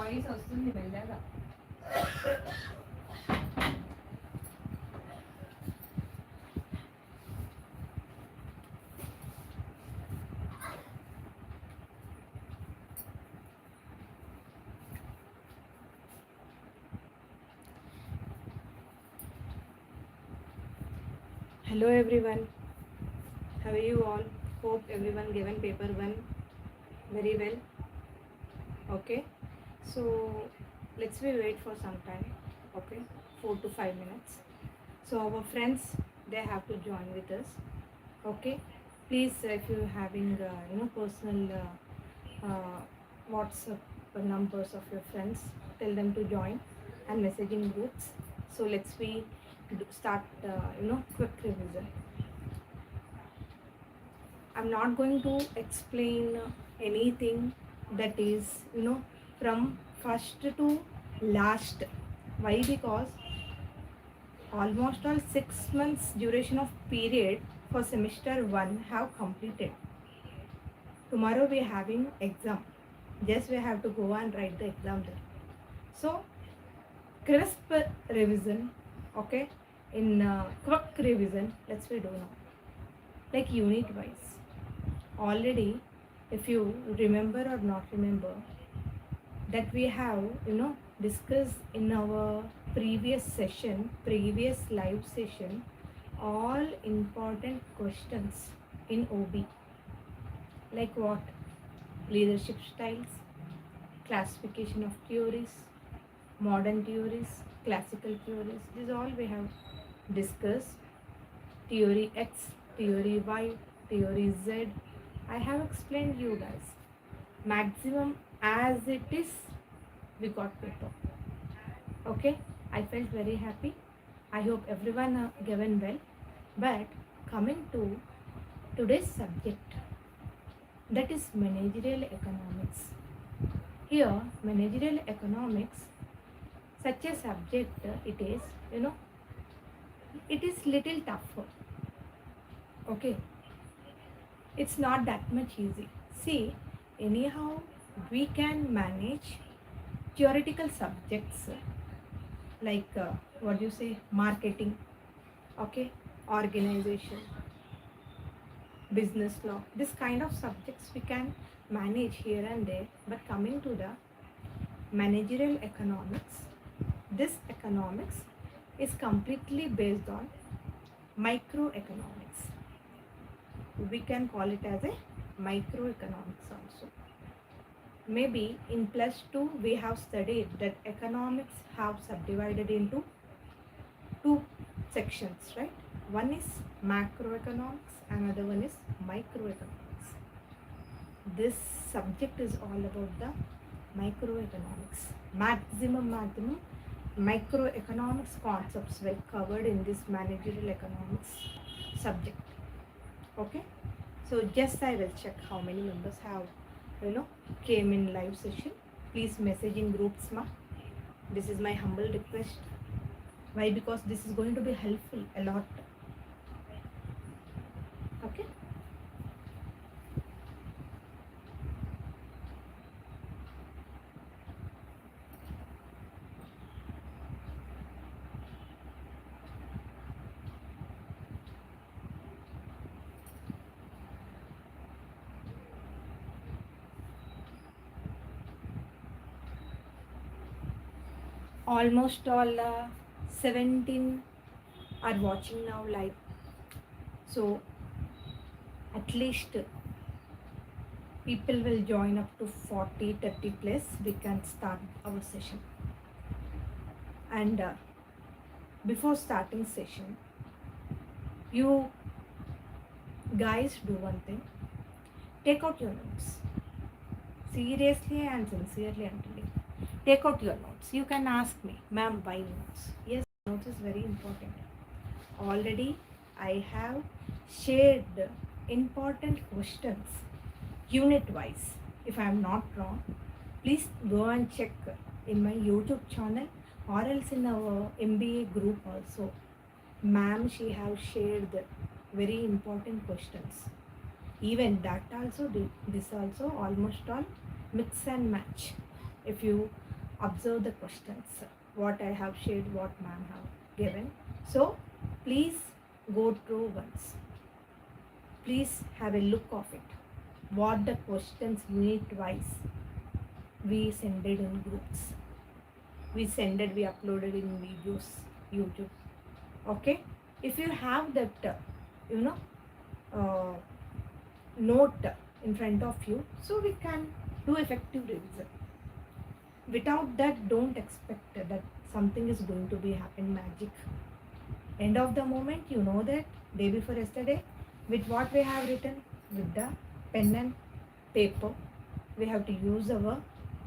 Voice వస్తుంది మెల్లగా. Hello everyone, how are you all? Hope everyone given paper 1 very well. Okay, so let's we wait for some time. Okay, 4 to 5 minutes. So our friends, they have to join with us. Okay, please if you having personal WhatsApp numbers of your friends, tell them to join and messaging groups. So let's we start quick revision. I'm not going to explain anything that is, from first to last. Why? Because almost all 6 months duration of period for semester 1 have completed. Tomorrow we are having exam. Just we have to go and write the exam there. So, crisp revision, okay? In quick revision, let's we do now. Like unit wise. Already, if you remember or not remember, that we have discussed in our previous live session, all important questions in OB, like what? Leadership styles, classification of theories, modern theories, classical theories. This all we have discussed. Theory X, theory Y, theory Z. I have explained you guys. Maximum as it is, we got paper. Okay, I felt very happy. I hope everyone given well. But coming to today's subject, that is managerial economics. Here, managerial economics, such a subject, it is, it is little tougher. Okay, it's not that much easy. See, anyhow, we can manage theoretical subjects like what do you say, marketing, okay, organization, business law. This kind of subjects we can manage here and there. But coming to the managerial economics, this economics is completely based on microeconomics. We can call it as a microeconomics also. Maybe in +2 we have studied that economics have subdivided into 2 sections, right? One is macroeconomics, another one is microeconomics. This subject is all about the microeconomics. Maximum microeconomics concepts were covered in this managerial economics subject. Okay, so just I will check how many members have came in live session. Please message in groups, ma. This is my humble request. Why? Because this is going to be helpful a lot. Okay. Almost all 17 are watching now live. So at least people will join up to 40, 30 plus. We can start our session. And before starting session, you guys do one thing. Take out your notes. Seriously and sincerely I'm telling. Take out your notes. You can ask me, ma'am, why notes? Yes, notes is very important. Already I have shared important questions unit wise. If I am not wrong, please go and check in my YouTube channel or else in our MBA group also. Ma'am, she have shared very important questions. Even that also, this also almost all mix and match. If you observe the questions, what I have shared, what ma'am have given. So please go through once. Please have a look of it. What the questions unit wise we send it in groups. We uploaded in videos, YouTube. Okay? If you have that, you know, uh, note in front of you, so we can do effective revision. Without that, don't expect that something is going to be happen magic. End of the moment, you know that day before yesterday, with what we have written, with the pen and paper, we have to use our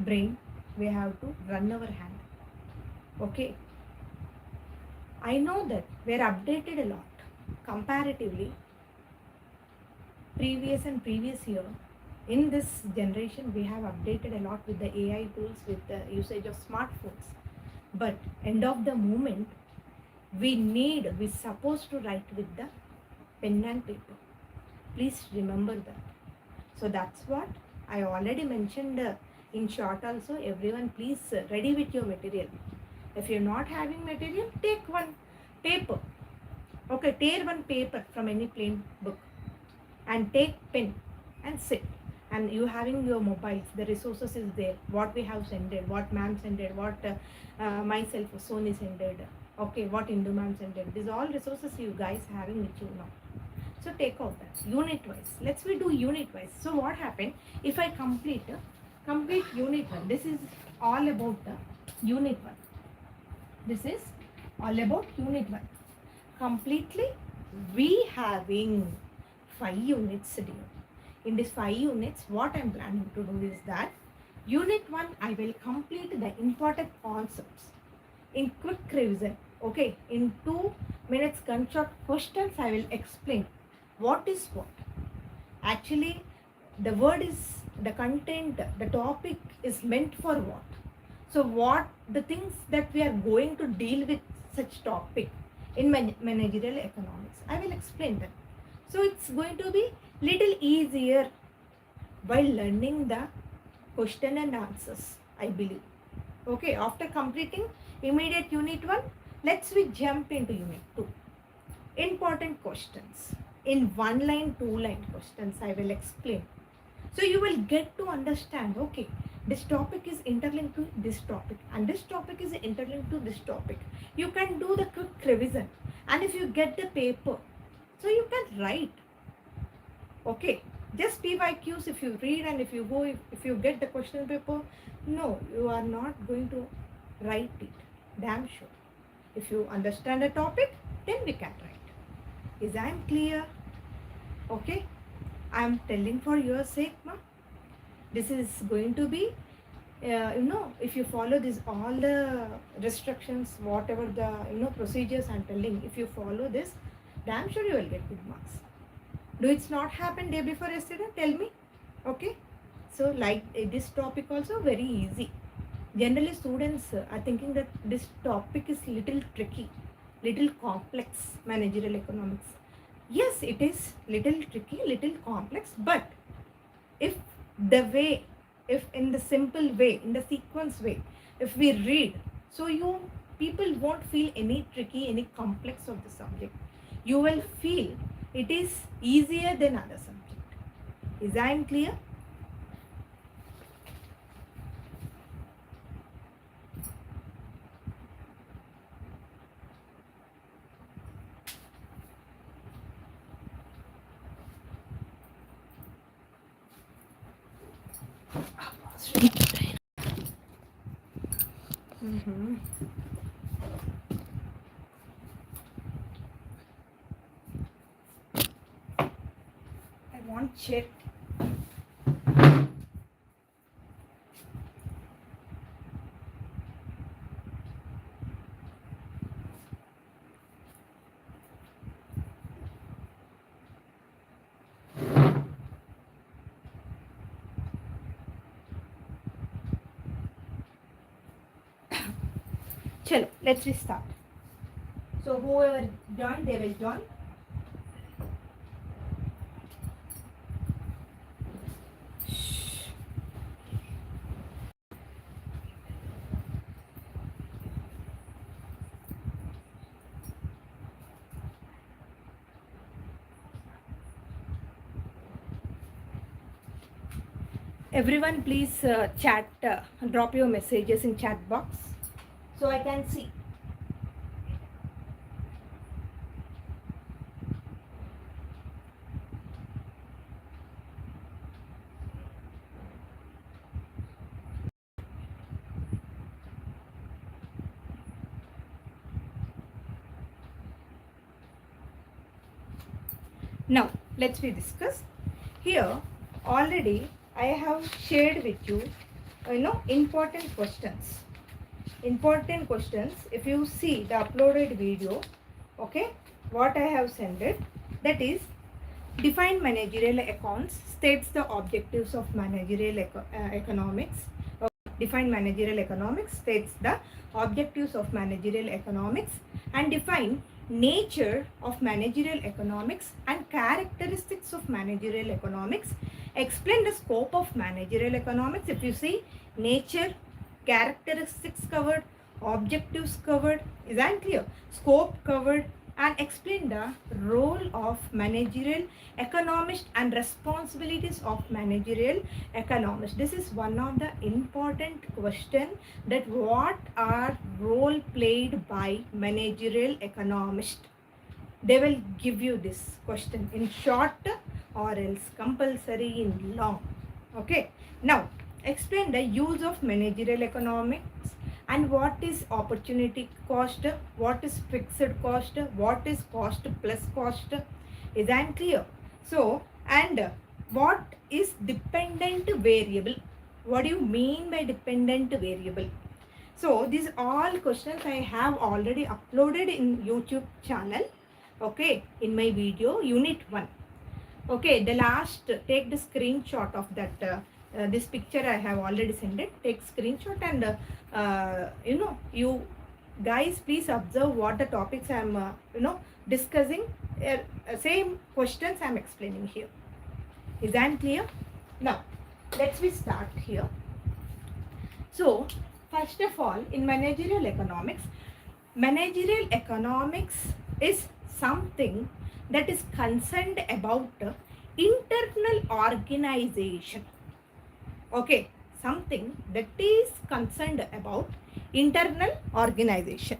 brain, we have to run our hand. Okay, I know that we're updated a lot comparatively previous year. In this generation, we have updated a lot with the AI tools, with the usage of smartphones. But end of the moment, we're supposed to write with the pen and paper. Please remember that. So that's what I already mentioned in short also. Everyone please ready with your material. If you're not having material, take one paper. Okay, tear one paper from any plain book and take pen and sit. And you having your mobiles, the resources is there. What we have sended, what ma'am sended, what myself, Sony sended. Okay, what Hindu ma'am sended. These all resources you guys having with you now. So take out that unit wise. Let's we do unit wise. So what happened if I complete unit 1? This is all about the unit 1. This is all about unit 1. Completely we having 5 units dear. In these 5 units, what I am planning to do is that unit 1 I will complete the important concepts in quick revision. Okay, in 2 minutes gunshot questions I will explain what is what. Actually, the word is the content, the topic is meant for what. So what the things that we are going to deal with such topic in managerial economics, I will explain them. So it's going to be little easier while learning the question and answers, I believe. Okay, after completing immediate unit 1, let's we jump into unit 2. Important questions. In 1 line, 2 line questions, I will explain. So you will get to understand, okay, this topic is interlinked to this topic and this topic is interlinked to this topic. You can do the quick revision, and if you get the paper, so you can write. Okay, just PYQs if you read, and if you go, if you get the question paper, no, you are not going to write it. Damn sure. If you understand the topic, then we can write. Is I am clear? Okay, I am telling for your sake, ma. This is going to be, if you follow this, all the restrictions, whatever the procedures I'm telling, if you follow this, damn sure you will get good marks. Do it's not happen day before yesterday? Tell me. Okay. So like this topic also very easy. Generally students are thinking that this topic is little tricky, little complex, managerial economics. Yes, it is little tricky, little complex, but if in the simple way, in the sequence way, if we read, so you people won't feel any tricky, any complex of the subject. You will feel it is easier than other subject. Is that clear? I want check. Chalo, let's restart. So whoever joined, they will join. Everyone please chat, drop your messages in chat box so I can see. Now let's we discuss here. Already I have shared with you, important questions. Important questions. If you see the uploaded video, okay, what I have sent it, that is, define managerial accounts, states the objectives of managerial economics. Define managerial economics, states the objectives of managerial economics, and define nature of managerial economics and characteristics of managerial economics. Explain the scope of managerial economics. If you see, nature, characteristics covered, objectives covered, is that clear? Scope covered, and explain the role of managerial economist and responsibilities of managerial economist. This is one of the important question, that what are role played by managerial economist. They will give you this question in short or else compulsory in long. Okay, now explain the use of managerial economics and what is opportunity cost, what is fixed cost, what is cost plus cost. Is that clear? So, and what is dependent variable? What do you mean by dependent variable? So these all questions I have already uploaded in YouTube channel, okay, in my video unit 1. Okay, the last, take the screenshot of that, this picture I have already sent it. Take screenshot and you guys please observe what the topics I am discussing. Same questions I am explaining here. Is that clear? Now let's we start here. So first of all, in managerial economics is something that is concerned about internal organization. Okay, something that is concerned about internal organization.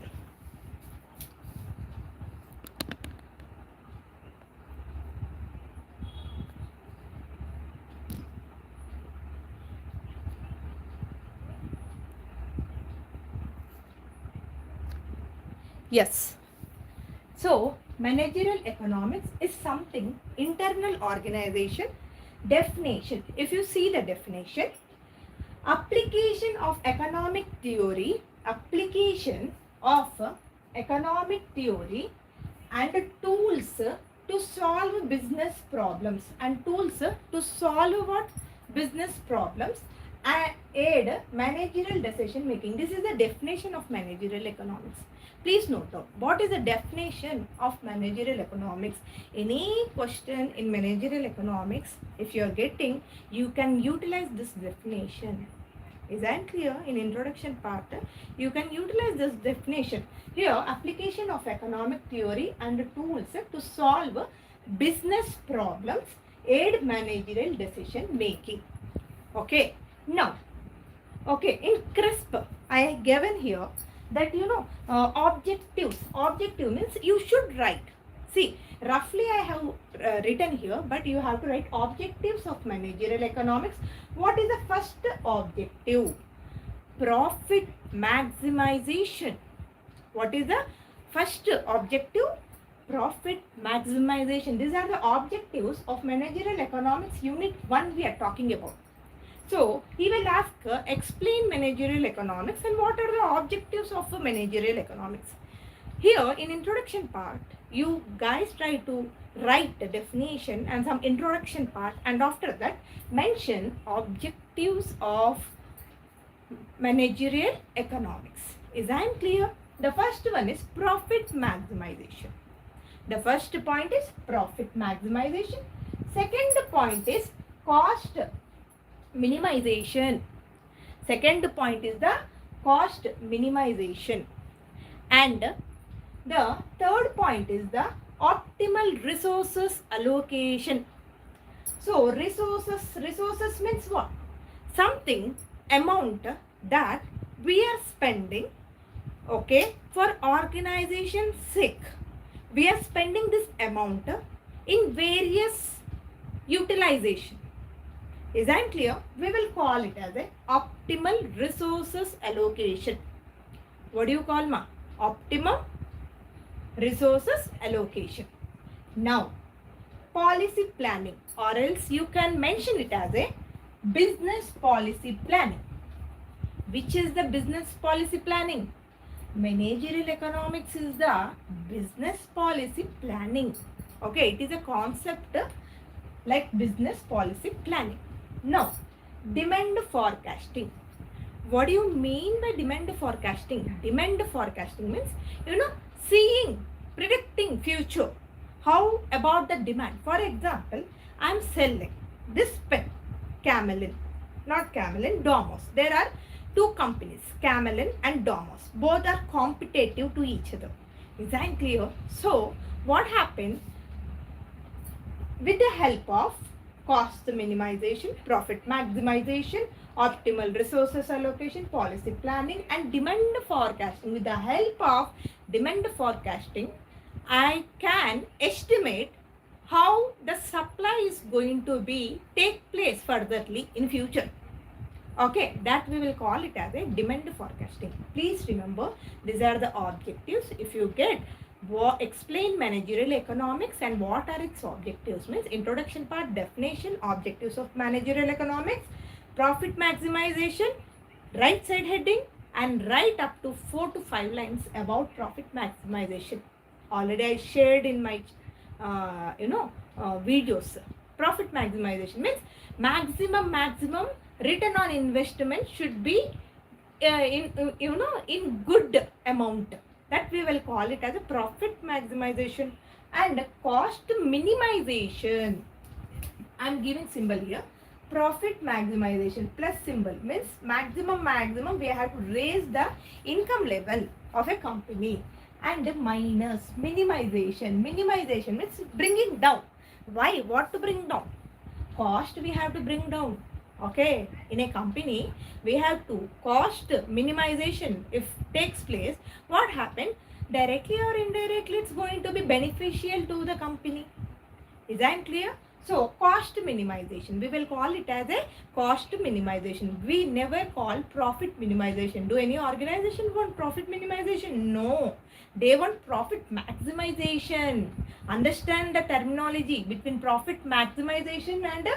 Yes. So managerial economics is something internal organization. Definition. If you see the definition, application of economic theory and tools to solve business problems, and tools to solve what? Business problems, and aid managerial decision making. This is the definition of managerial economics. Please note down what is the definition of managerial economics. Any question in managerial economics, if you are getting, you can utilize this definition. Is that clear? In introduction part, you can utilize this definition. Here, application of economic theory and tools to solve business problems, aid managerial decision making. Okay. Now, okay, in crisp, I have given here that objectives. Objective means you should write. See, roughly I have written here, but you have to write objectives of managerial economics. What is the first objective? Profit maximization. What is the first objective? Profit maximization. These are the objectives of managerial economics unit 1 we are talking about. So he will ask, explain managerial economics and what are the objectives of managerial economics. Here in introduction part, you guys try to write the definition and some introduction part, and after that mention objectives of managerial economics. Is that clear? The first one is profit maximization. The first point is profit maximization. Second point is cost minimization. Second point is the cost minimization. And the third point is the optimal resources allocation. So resources means what? something amount that we are spending, okay, for organization's sake. We are spending this amount in various utilization. Is that clear? We will call it as a optimal resources allocation. What do you call ma? Optimum resources allocation. Now, policy planning, or else you can mention it as a business policy planning. Which is the business policy planning? Managerial economics is the business policy planning. Okay, it is a concept like business policy planning. Now, demand forecasting. What do you mean by demand forecasting? Demand forecasting means, seeing, predicting future. How about the demand? For example, I am selling this pen, Camelin, not Camelin, Domos. There are two companies, Camelin and Domos. Both are competitive to each other. Is that clear? So, what happened? With the help of cost minimization, profit maximization, optimal resources allocation, policy planning and demand forecasting. With the help of demand forecasting, I can estimate how the supply is going to be take place furtherly in future. Okay, that we will call it as a demand forecasting. Please remember, these are the objectives. If you get explain managerial economics and what are its objectives, means introduction part, definition, objectives of managerial economics, profit maximization, right side heading, and write up to 4 to 5 lines about profit maximization. Already I shared in my videos. Profit maximization means maximum return on investment should be in good amount. That we will call it as a profit maximization. And cost minimization, I am giving symbol here. Profit maximization plus symbol means maximum we have to raise the income level of a company. And minus minimization means bringing down. Why? What to bring down? Cost we have to bring down. Okay, in a company we have to cost minimization. If takes place, what happened? Directly or indirectly, it's going to be beneficial to the company. Is that clear? So cost minimization, we will call it as a cost minimization. We never call profit minimization. Do any organization want profit minimization? No, they want profit maximization. Understand the terminology between profit maximization and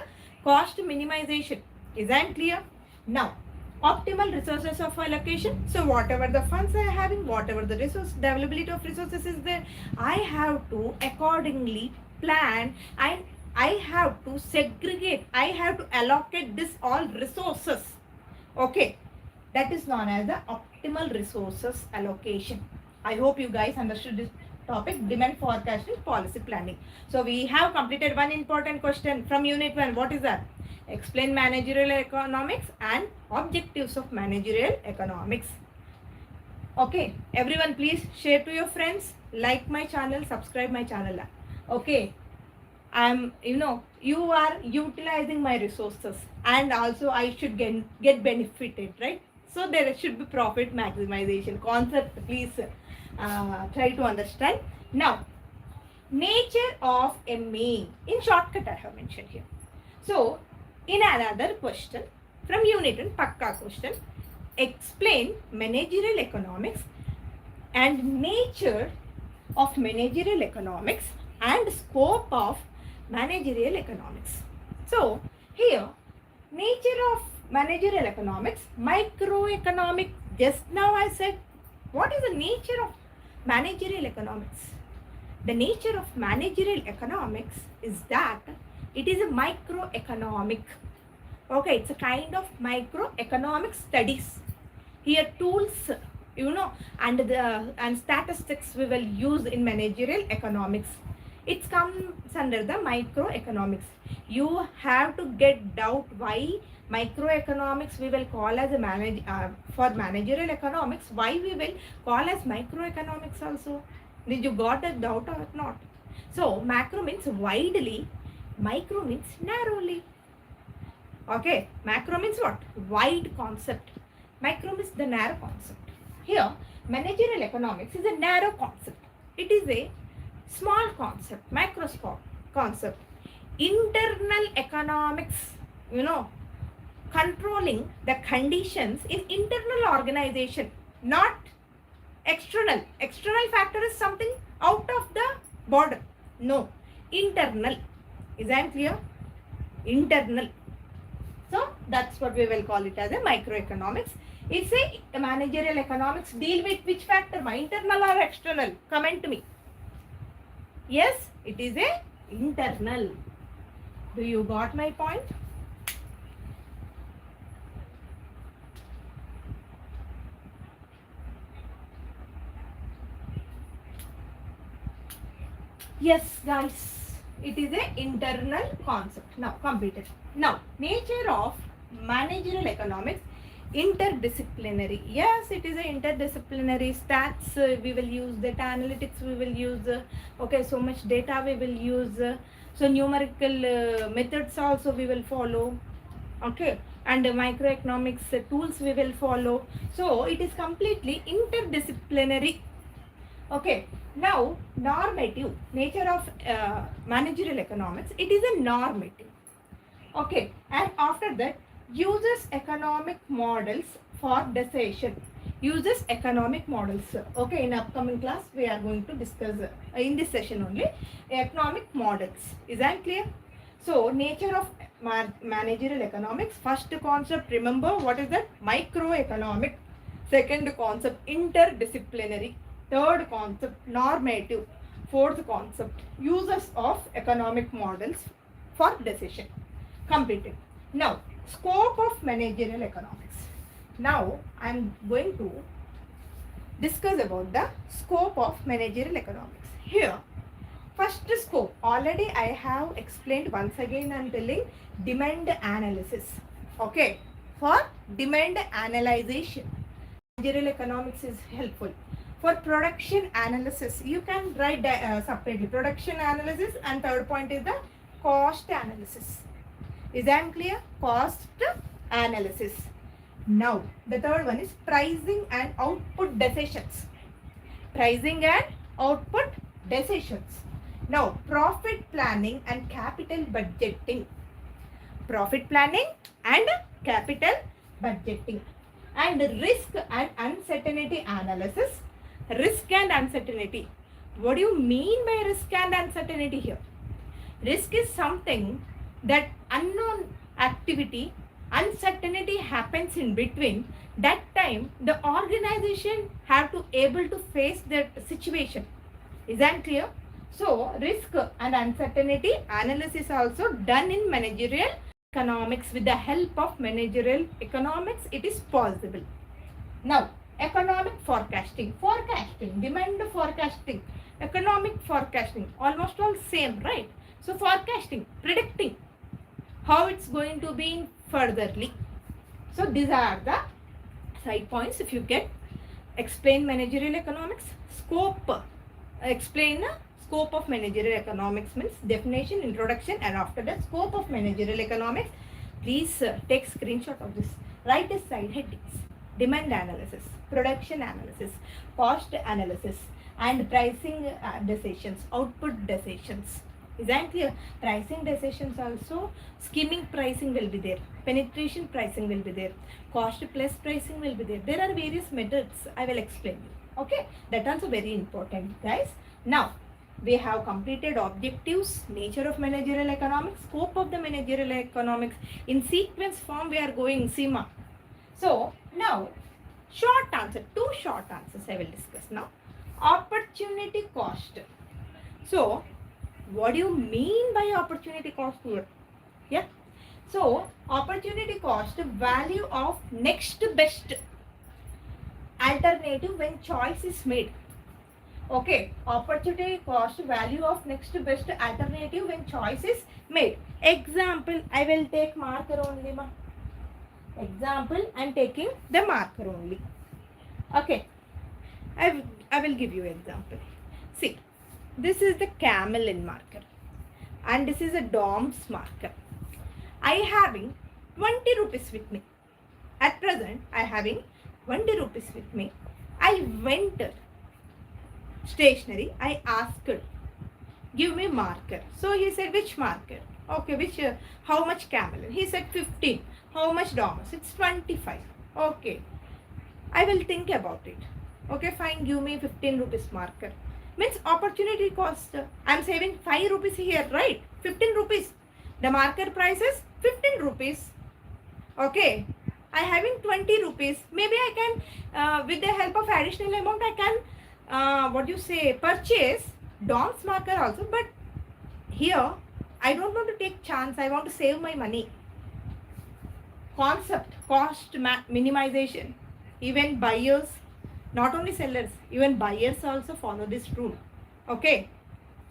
cost minimization. Is that clear? Now, optimal resources of allocation. So whatever the funds I am having, whatever the resource, the availability of resources is there, I have to accordingly plan and I have to segregate, I have to allocate this all resources. Okay, that is known as the optimal resources allocation. I hope you guys understood this topic, demand forecasting, policy planning. So we have completed one important question from unit 1. What is that? Explain managerial economics and objectives of managerial economics. Okay, everyone please share to your friends, like my channel, subscribe my channel. Okay, you are utilizing my resources and also I should get benefited, right? So there should be profit maximization concept. Please try to understand. Now, nature of MA in shortcut I have mentioned here. So in another question from unit 1, pakka question, explain managerial economics and nature of managerial economics and scope of managerial economics. So here, nature of managerial economics, microeconomic. Just now I said, what is the nature of managerial economics? The nature of managerial economics is that it is a microeconomic. Okay, it's a kind of microeconomic studies. Here tools, and statistics we will use in managerial economics. It comes under the microeconomics. You have to get doubt why microeconomics we will call as a for managerial economics, why we will call as microeconomics also. Did you got a doubt or not? So macro means widely, micro means narrowly. Okay, macro means what? Wide concept. Micro means the narrow concept. Here, managerial economics is a narrow concept. It is a small concept, microscope concept. Internal economics, you know, controlling the conditions in internal organization, not external. External factor is something out of the border. No, internal. Is I clear? Internal. So that's what we will call it as a microeconomics. It's a managerial economics deal with which factor, my internal or external? Comment me. Yes, it is a internal. Do you got my point? Yes, guys, it is a internal concept. Now, completed. Now, nature of managerial economics, interdisciplinary. Yes, it is a interdisciplinary. Stats we will use, data analytics we will use. Okay, so much data we will use. So numerical methods also we will follow. Okay, and microeconomics tools we will follow. So it is completely interdisciplinary. Okay, now normative nature of managerial economics, it is a normative. Okay, and after that uses economic models for decision. Uses economic models. Okay, in upcoming class we are going to discuss in this session only economic models. Is that clear? So nature of managerial economics, first concept, remember what is that? Microeconomic. Second concept, interdisciplinary. Third concept, normative. Fourth concept, uses of economic models for decision. Completed. Now, scope of managerial economics. Now, I am going to discuss about the scope of managerial economics. Here, first scope, already I have explained. Once again I am telling, demand analysis. Okay, for demand analyzation, managerial economics is helpful. For production analysis, you can write separately production analysis, and third point is the cost analysis. Is that clear? Cost analysis. Now, the third one is pricing and output decisions. Pricing and output decisions. Now, profit planning and capital budgeting. Profit planning and capital budgeting. And risk and uncertainty analysis. Risk and uncertainty. What do you mean by risk and uncertainty here? Risk is something that unknown activity, uncertainty happens in between. That time the organization have to able to face that situation. Is that clear? So risk and uncertainty analysis also done in managerial economics. With the help of managerial economics, it is possible. Now, economic forecasting, demand forecasting, economic forecasting, almost all same, right? So forecasting, predicting how it's going to be furtherly. So these are the side points. If you get explain managerial economics, scope, explain scope of managerial economics means definition, introduction, and after that scope of managerial economics, please take screenshot of this. Write the side headings. Demand analysis, production analysis, cost analysis, and pricing decisions, output decisions. Is that clear? Pricing decisions also, skimming pricing will be there, penetration pricing will be there, cost plus pricing will be there. There are various methods. I will explain you. Okay, that also very important, guys. Now, we have completed objectives, nature of managerial economics, scope of the managerial economics. In sequence form, we are going SEMA. So, now, short answer, two short answers I will discuss now. Opportunity cost. So, what do you mean by opportunity cost here? Yeah. So, opportunity cost, value of next best alternative when choice is made. Okay, opportunity cost, value of next best alternative when choice is made. Example, I will take marker only. Example, I am taking the marker only. Okay, I will give you example. See, this is the camel in marker and this is a DOMS marker. I having 20 rupees with me. At present, I having 20 rupees with me. I went stationery. I asked, give me marker. So he said, which marker? Okay, which, how much camel? He said 15. How much dollars? It's 25. Okay, I will think about it. Okay, fine, give me 15 rupees marker. Means opportunity cost. I am saving 5 rupees here, right? 15 rupees. The marker price is 15 rupees. Okay, I having 20 rupees. Maybe I can, with the help of additional amount, I can, purchase Dom's marker also. But here, I don't want to take chance. I want to save my money. Concept, cost minimization. Even buyers, not only sellers, even buyers also follow this rule. Okay.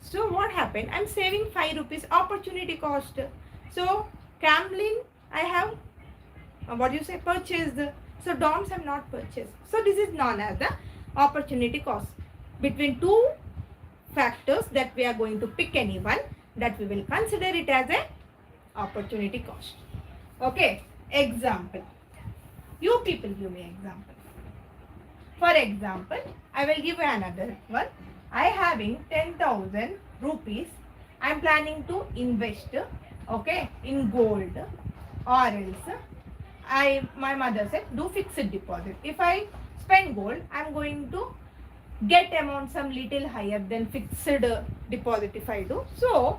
So what happened? I'm saving 5 rupees opportunity cost. So Camlin, I have purchased. So DOMS have not purchased. So this is known as the opportunity cost. Between two factors that we are going to pick any one, that we will consider it as a opportunity cost. Okay. Example. You people give me example. For example, I will give another one. I having 10,000 rupees. I am planning to invest, okay, in gold, or else my mother said do fixed deposit. If I spend gold, I am going to get amount some little higher than fixed deposit if I do. So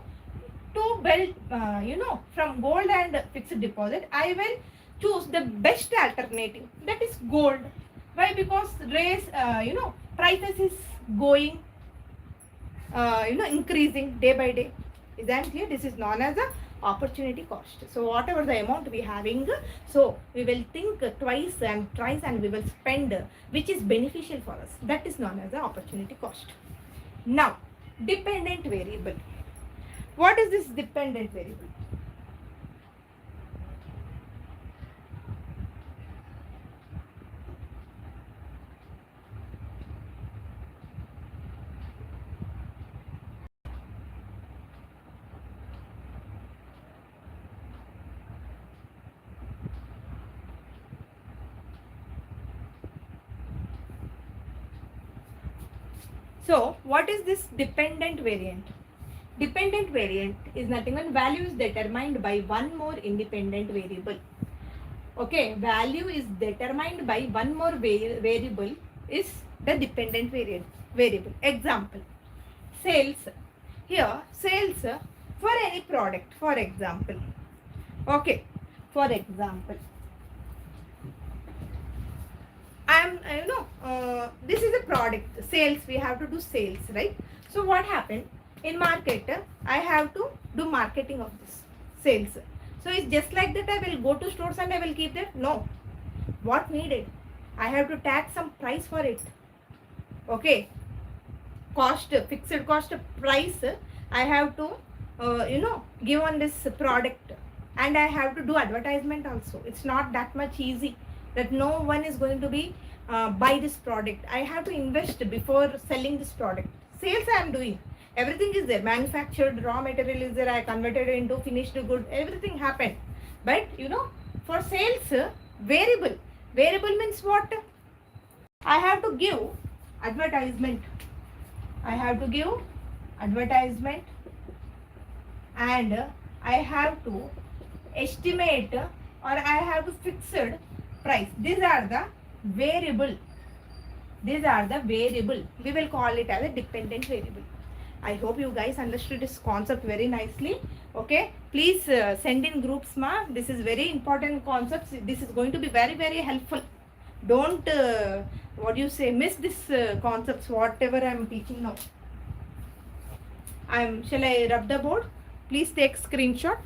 to build, from gold and fixed deposit, I will choose the best alternative, that is gold. Why? Because prices is going, increasing day by day. Is that clear? This is known as a opportunity cost. So whatever the amount we having, so we will think twice and thrice, and we will spend which is beneficial for us. That is known as the opportunity cost. Now, dependent variable. What is this dependent variable? So, what is this dependent variant? Dependent variant is nothing but value is determined by one more independent variable. Okay, value is determined by one more variable is the dependent variable. Example, sales. Here, sales for any product, for example. Okay, for example, this is a product, sales, we have to do sales, right? So what happened in market, I have to do marketing of this sales. So it's just like that I will go to stores and I will keep that? No. What needed? I have to tag some price for it. Okay. Cost, fixed cost price, I have to, give on this product, and I have to do advertisement also. It's not that much easy that no one is going to be buy this product. I have to invest before selling this product. Sales I am doing. Everything is there. Manufactured, raw material is there. I converted it into finished good. Everything happened. But for sales, variable. Variable means what? I have to give advertisement. I have to give advertisement, and I have to estimate, or I have to fixed price. These are the variable. These are the variable. We will call it as a dependent variable. I hope you guys understood this concept very nicely. Okay, please send in groups, ma. This is very important concepts. This is going to be very, very helpful. Don't miss this concepts whatever I am teaching now. Shall I rub the board? Please take screenshot.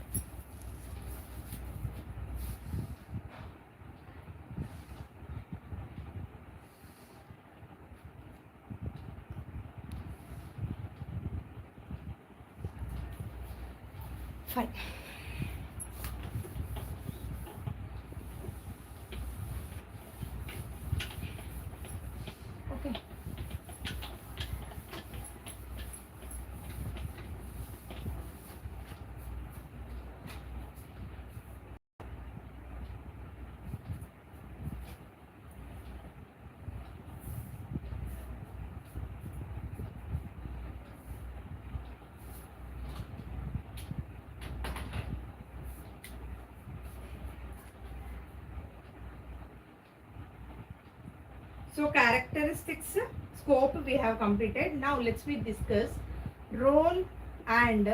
Fine. Okay. So characteristics, scope we have completed. Now let's we discuss role and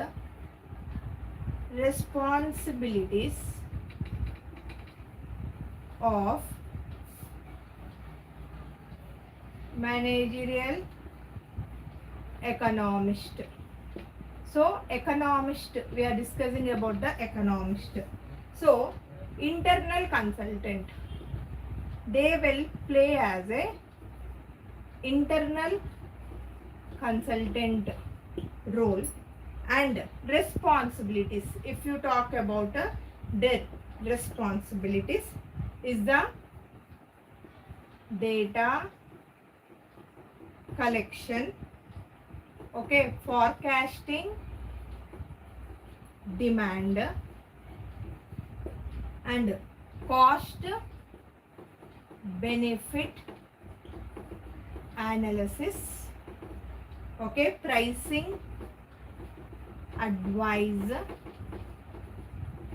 responsibilities of managerial economist. So economist, we are discussing about the economist. So internal consultant, they will play as a internal consultant role. And responsibilities, if you talk about their responsibilities, is the data collection, okay, forecasting demand and cost benefit analysis, okay, pricing advice,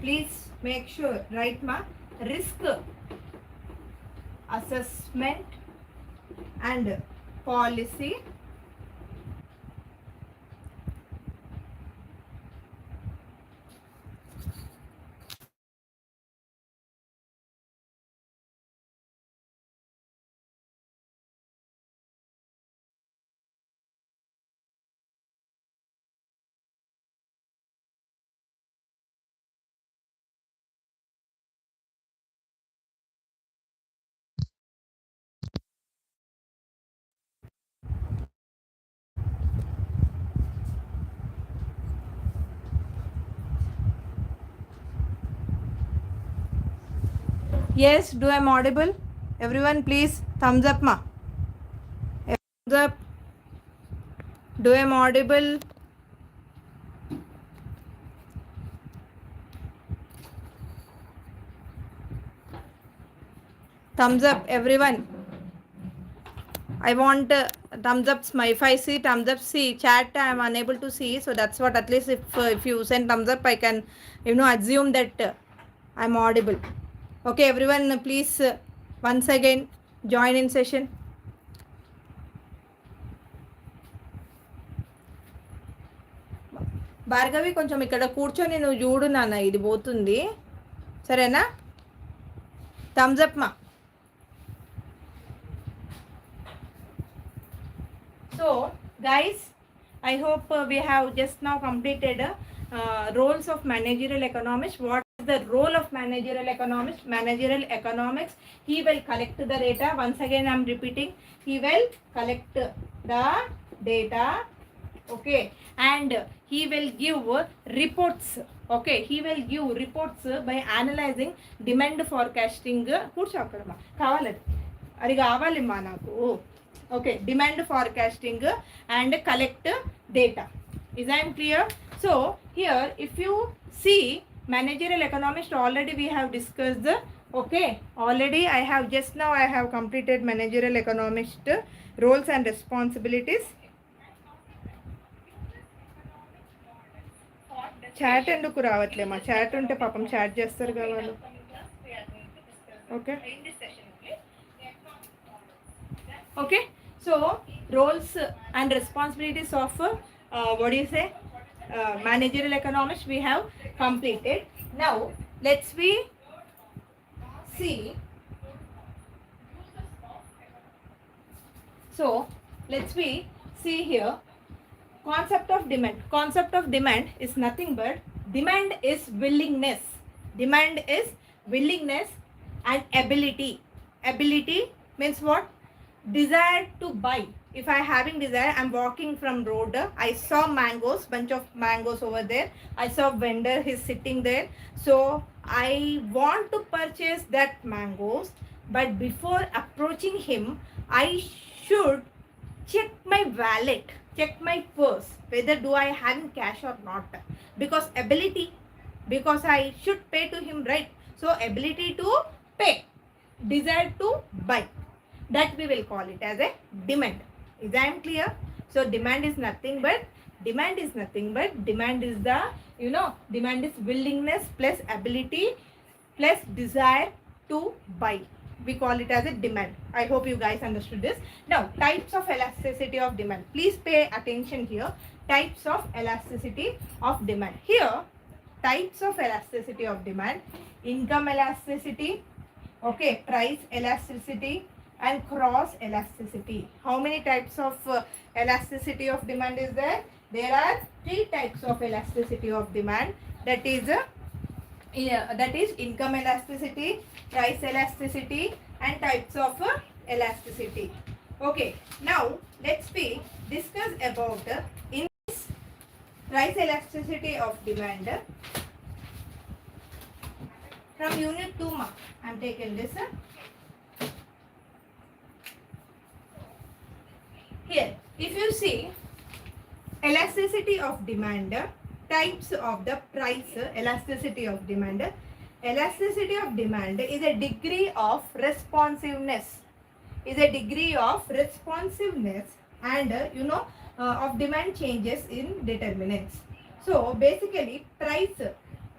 please make sure, right ma, risk assessment and policy Yes, do I'm audible? Everyone please thumbs up ma. Thumbs up. Do I'm audible? Thumbs up everyone. I want thumbs up. If I see thumbs up, see chat I am unable to see. So that's what, at least if you send thumbs up, I can assume that I'm audible. Okay everyone, please once again join in session. Bhargavi కొంచెం ఇక్కడ కూర్చొని నువ్వు చూడు నాన్న, ఇది పోతుంది సరేనా? Thums up మా. So guys, I hope we have just now completed roles of managerial economist. What is the role of managerial economist? Managerial economics, he will collect the data. Once again I am repeating, he will collect the data, okay, and he will give reports, okay, he will give reports by analyzing demand forecasting. కూర్చో అక్కడమ్మా, కావాలి అది కావాలిమ్మా నాకు. Okay, demand forecasting and collect data. Is I am clear? So here if you see managerial economist, already we have discussed, okay, already I have just now I have completed managerial economist roles and responsibilities. Chat ఎందుకు రావట్లేమా? Chat ఉంటే పాపం chat చేస్తారు కదా వాళ్ళు. Okay okay, so roles and responsibilities of what do you say, managerial economist we have completed. Now let's we see, so let's we see here concept of demand. Concept of demand is nothing but demand is willingness. Demand is willingness and ability. Ability means what? Desire to buy. If I having desire, I'm walking from road, I saw mangoes, bunch of mangoes over there, I saw vendor, he's sitting there, so I want to purchase that mangoes, but before approaching him I should check my wallet, check my purse, whether do I have cash or not, because ability, because I should pay to him, right? So ability to pay, desire to buy, that we will call it as a demand. Is I am clear? So demand is nothing but demand is the demand is willingness plus ability plus desire to buy. we call it as a demand. I hope you guys understood this. Now, types of elasticity of demand. Please pay attention here. Types of elasticity of demand. Here, types of elasticity of demand: income elasticity, okay, price elasticity, and cross elasticity. How many types of elasticity of demand is there? There are 3 types of elasticity of demand. That is income elasticity, price elasticity, and types of elasticity. Okay, now let's discuss about in price elasticity of demand from unit 2 mark. I am taking this here. If you see elasticity of demand, types of the price elasticity of demand. Elasticity of demand is a degree of responsiveness. And of demand changes in determinants. So basically, price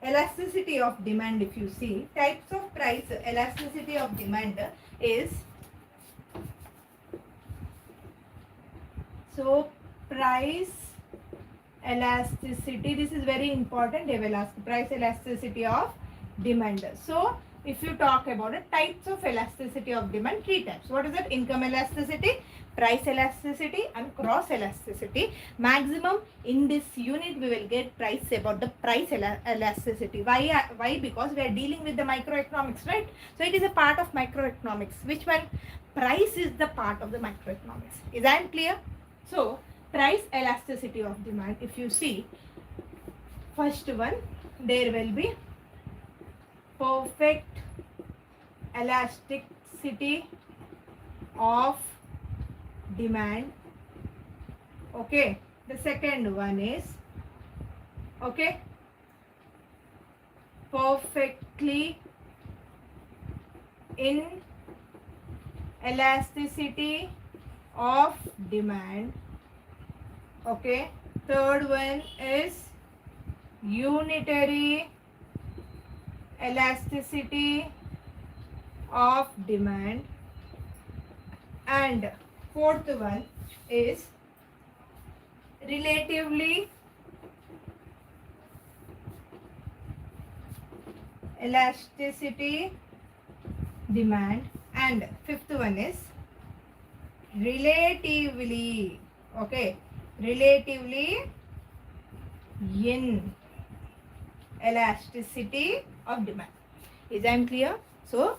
elasticity of demand, if you see, types of price elasticity of demand is, so price elasticity, this is very important. They will ask price elasticity of demand. So if you talk about it, types of elasticity of demand, 3 types. What is that? Income elasticity, price elasticity, and cross elasticity. Maximum in this unit we will get price about the price elasticity. Why? Because we are dealing with the microeconomics, right? So it is a part of microeconomics. Which one? Price is the part of the microeconomics. Is that clear? So price elasticity of demand, if you see, first one, there will be perfect elasticity of demand. Okay, the second one is, okay, perfectly inelasticity of demand. Okay, third one is unitary elasticity of demand, and fourth one is relatively elasticity demand, and fifth one is relatively, okay, relatively inelasticity of demand. Is that clear? So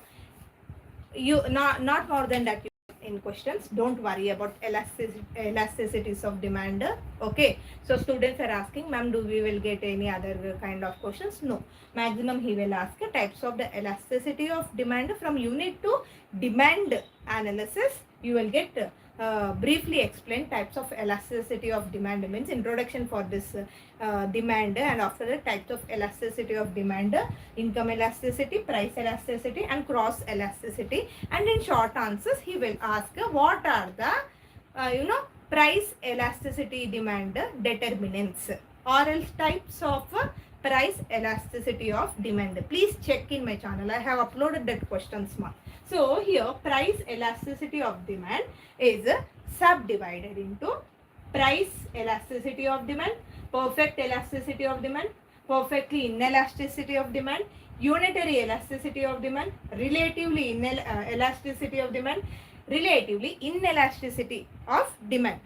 you not more than that in questions. Don't worry about elasticities of demand. Okay, so students are asking, ma'am, do we will get any other kind of questions? No, maximum he will ask types of the elasticity of demand. From unit to demand analysis, you will get briefly explain types of elasticity of demand, means introduction for this demand, and after the types of elasticity of demand, income elasticity, price elasticity, and cross elasticity. And in short answers he will ask what are the price elasticity demand determinants, or else types of price elasticity of demand. Please check in my channel, I have uploaded that question mark. So here price elasticity of demand is subdivided into price elasticity of demand, perfect elasticity of demand, perfectly inelasticity of demand, unitary elasticity of demand, relatively elasticity of demand, relatively inelasticity of demand.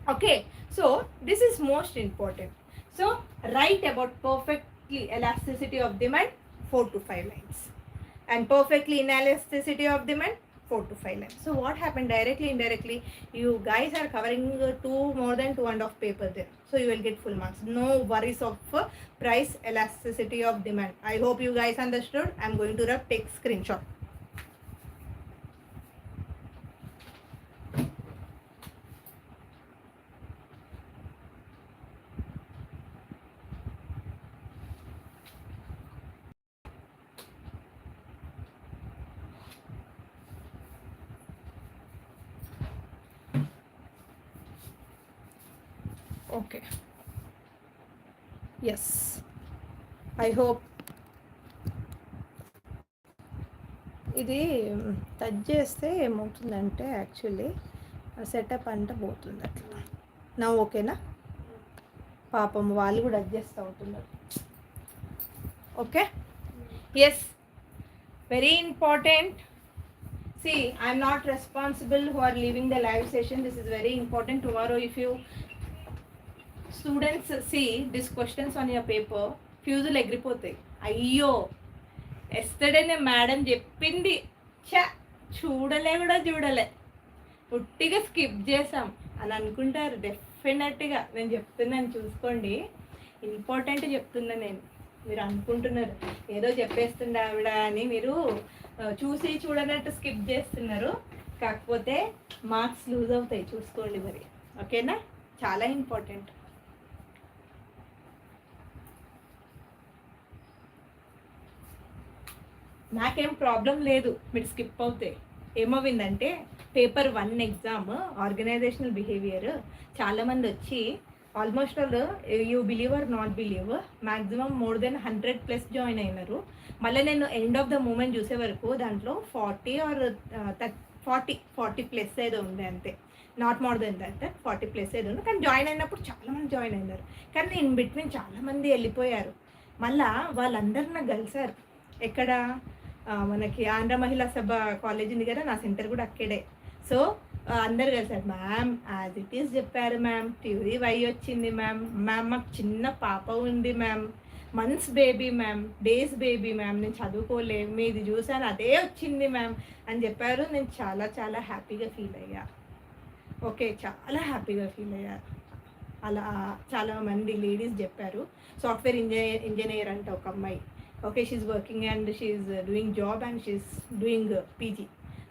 Okay, so this is most important. So write about perfectly elasticity of demand 4 to 5 lines, and perfectly inelasticity of demand 4 to 5 lines. So what happened, directly indirectly you guys are covering more than 2.5 paper there, so you will get full marks. No worries of price elasticity of demand. I hope you guys understood. I am going to take screenshot. Okay, yes, I hope ఇది touch చేస్తే ఏమవుతుందంటే actually setup అంతా పోతుంది అట్లా. నా ఓకేనా? పాపం వాళ్ళు కూడా అడ్జస్ట్ అవుతున్నారు. Okay, yes, very important. See, I'm not responsible who are leaving the live session. This is very important. Tomorrow, if you students see these questions on your paper, ఫ్యూజులు ఎగిరిపోతాయి. అయ్యో, ఎస్టర్డేనే మేడం చెప్పింది, చా చూడలే కూడా చూడలే, పుట్టిగా స్కిప్ చేసాం అని అనుకుంటారు. డెఫినెట్గా నేను చెప్తున్నాను, చూసుకోండి, ఇంపార్టెంట్ చెప్తున్నా నేను. మీరు అనుకుంటున్నారు ఏదో చెప్పేస్తుండే ఆవిడ అని, మీరు చూసి చూడనట్టు స్కిప్ చేస్తున్నారు. కాకపోతే మార్క్స్ లూజ్ అవుతాయి, చూసుకోండి మరి. ఓకేనా? చాలా ఇంపార్టెంట్. నాకేం ప్రాబ్లం లేదు మీరు స్కిప్ అవుతే. ఏమవుందంటే పేపర్ 1 ఎగ్జామ్ ఆర్గనైజేషనల్ బిహేవియర్ చాలామంది వచ్చి almost all, you believe are not believe, maximum more than 100+ join అయినారు. మళ్ళీ నేను ఎండ్ ఆఫ్ ద మూమెంట్ చూసే వరకు దాంట్లో 40 ఆర్ 40+ ఏదో ఉంది అంతే, నాట్ మోర్ దెన్ దట్, 40+ ఏదో ఉంది. కానీ జాయిన్ అయినప్పుడు చాలామంది జాయిన్ అయినారు, కానీ ఇన్ బిట్వీన్ చాలామంది వెళ్ళిపోయారు. మళ్ళా వాళ్ళందరూ నాకు కలిసారు. ఎక్కడ? మనకి ఆంధ్ర మహిళా సభ కాలేజ్ ఉంది కదా, నా సెంటర్ కూడా అక్కడే. సో అందరు కలిసారు. మ్యామ్ యాజ్ ఇట్ ఈస్ చెప్పారు మ్యామ్, థియరీ వై వచ్చింది మ్యామ్, మాకు చిన్న పాప ఉంది ma'am, months baby ma'am, days baby ma'am, నేను చదువుకోలే, మీది చూసాను అదే వచ్చింది మ్యామ్ అని చెప్పారు. నేను చాలా చాలా హ్యాపీగా ఫీల్ అయ్యా. ఓకే, చాలా హ్యాపీగా ఫీల్ అయ్యా. అలా చాలామంది లేడీస్ చెప్పారు. సాఫ్ట్వేర్ ఇంజనీర్ అంట ఒక అమ్మాయి. Okay, she's working and she's doing job and she's doing PG.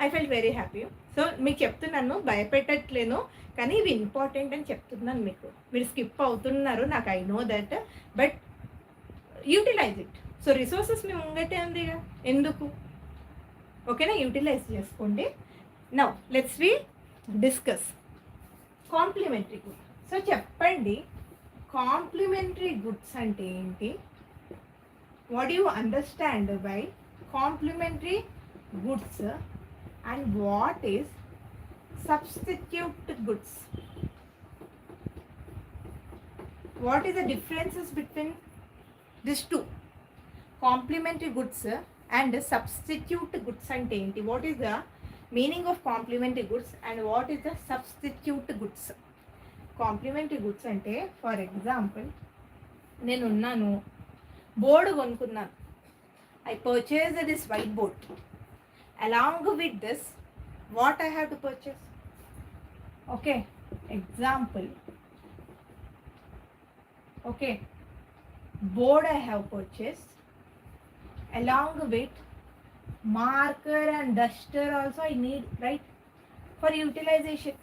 I felt very happy. So మీకు చెప్తున్నాను, భయపెట్టట్లేను, కానీ ఇవి ఇంపార్టెంట్ అని చెప్తున్నాను మీకు. మీరు స్కిప్ అవుతున్నారు, నాకు I know that, but utilize it. So resources మీ ముంగటే ఉంది కదా, ఎందుకు? ఓకేనా? యూటిలైజ్ చేసుకోండి. Now let's we discuss complementary good. So చెప్పండి, కాంప్లిమెంటరీ గుడ్స్ అంటే ఏంటి? What do you understand by complementary goods and what is substitute goods? What is the differences between these two? Complementary goods and substitute goods ante enti? What is the meaning of complementary goods and what is the substitute goods? Complementary goods ante, for example, నేను ఉన్నాను, board కొనుక్కున్నాను. I purchase this white board. Along with this what I have to purchase? Okay, example. Okay, board I have purchased. Along with marker and duster also I need, right? For utilization.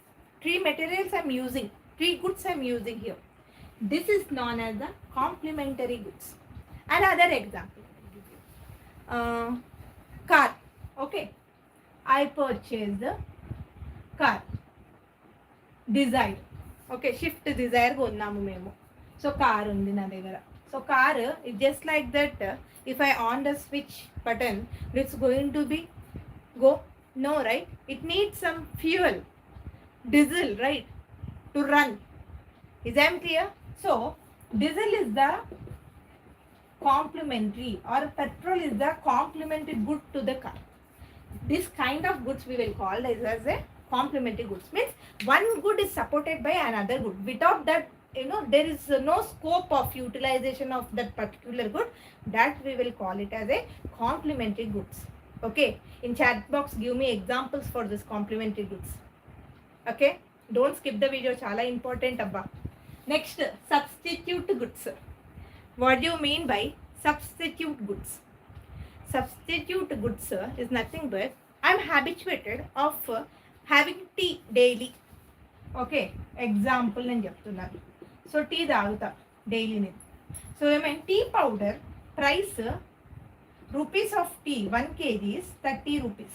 3 materials I am using, 3 goods I am using here. This is known as the complementary goods. Another example, car. Okay, I purchased the car, Desire. Okay, Shift Desire కొన్నాము మేము. So car ఉంది నా దగ్గర. So car is just like that. If I on the switch button, it's going to be go? No, right? It needs some fuel, diesel, right, to run. Is that clear? So diesel is the complementary, or petrol is the complementary good to the car. This kind of goods we will call as a complementary goods. Means one good is supported by another good. Without that, there is no scope of utilization of that particular good. That we will call it as a complementary goods. Okay, in chat box give me examples for this complementary goods. Okay, don't skip the video, chala important abba. Next, substitute goods. What do you mean by substitute goods? Substitute goods is nothing but I am habituated of having tea daily. Okay, example నేను చెప్తున్నాను. So tea తాగుతా daily నేను. So ఏమైనా tea powder price rupees of tea 1 kg is 30 rupees.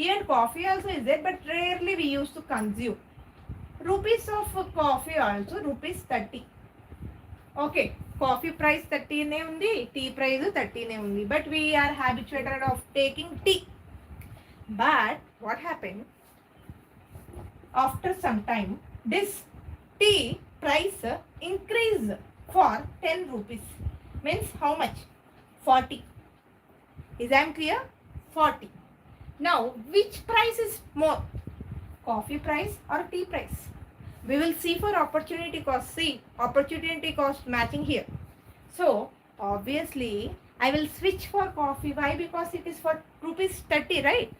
Even coffee also is there, but rarely we used to consume. Rupees of coffee also rupees 30. Okay, coffee price 30 ఉంది, tea price 30 ఉంది, but we're habituated of taking tea. But what happened? After some time, this tea price increase for 10 rupees. Means how much? 40. Is I clear? 40. Now, which price is more? Coffee price or tea price? We will see for opportunity cost. See, opportunity cost matching here. So, obviously, I will switch for coffee. Why? Because it is for rupees 30, right?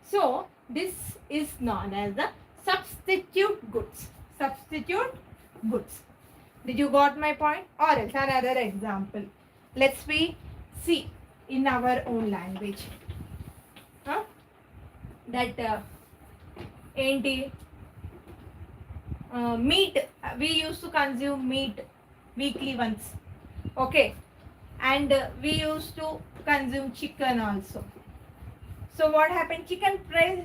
So, this is known as the substitute goods. Substitute goods. Did you got my point? Or else another example. Let's see in our own language. Huh? That meat, we used to consume meat weekly once, okay, and we used to consume chicken also. So what happened? Chicken price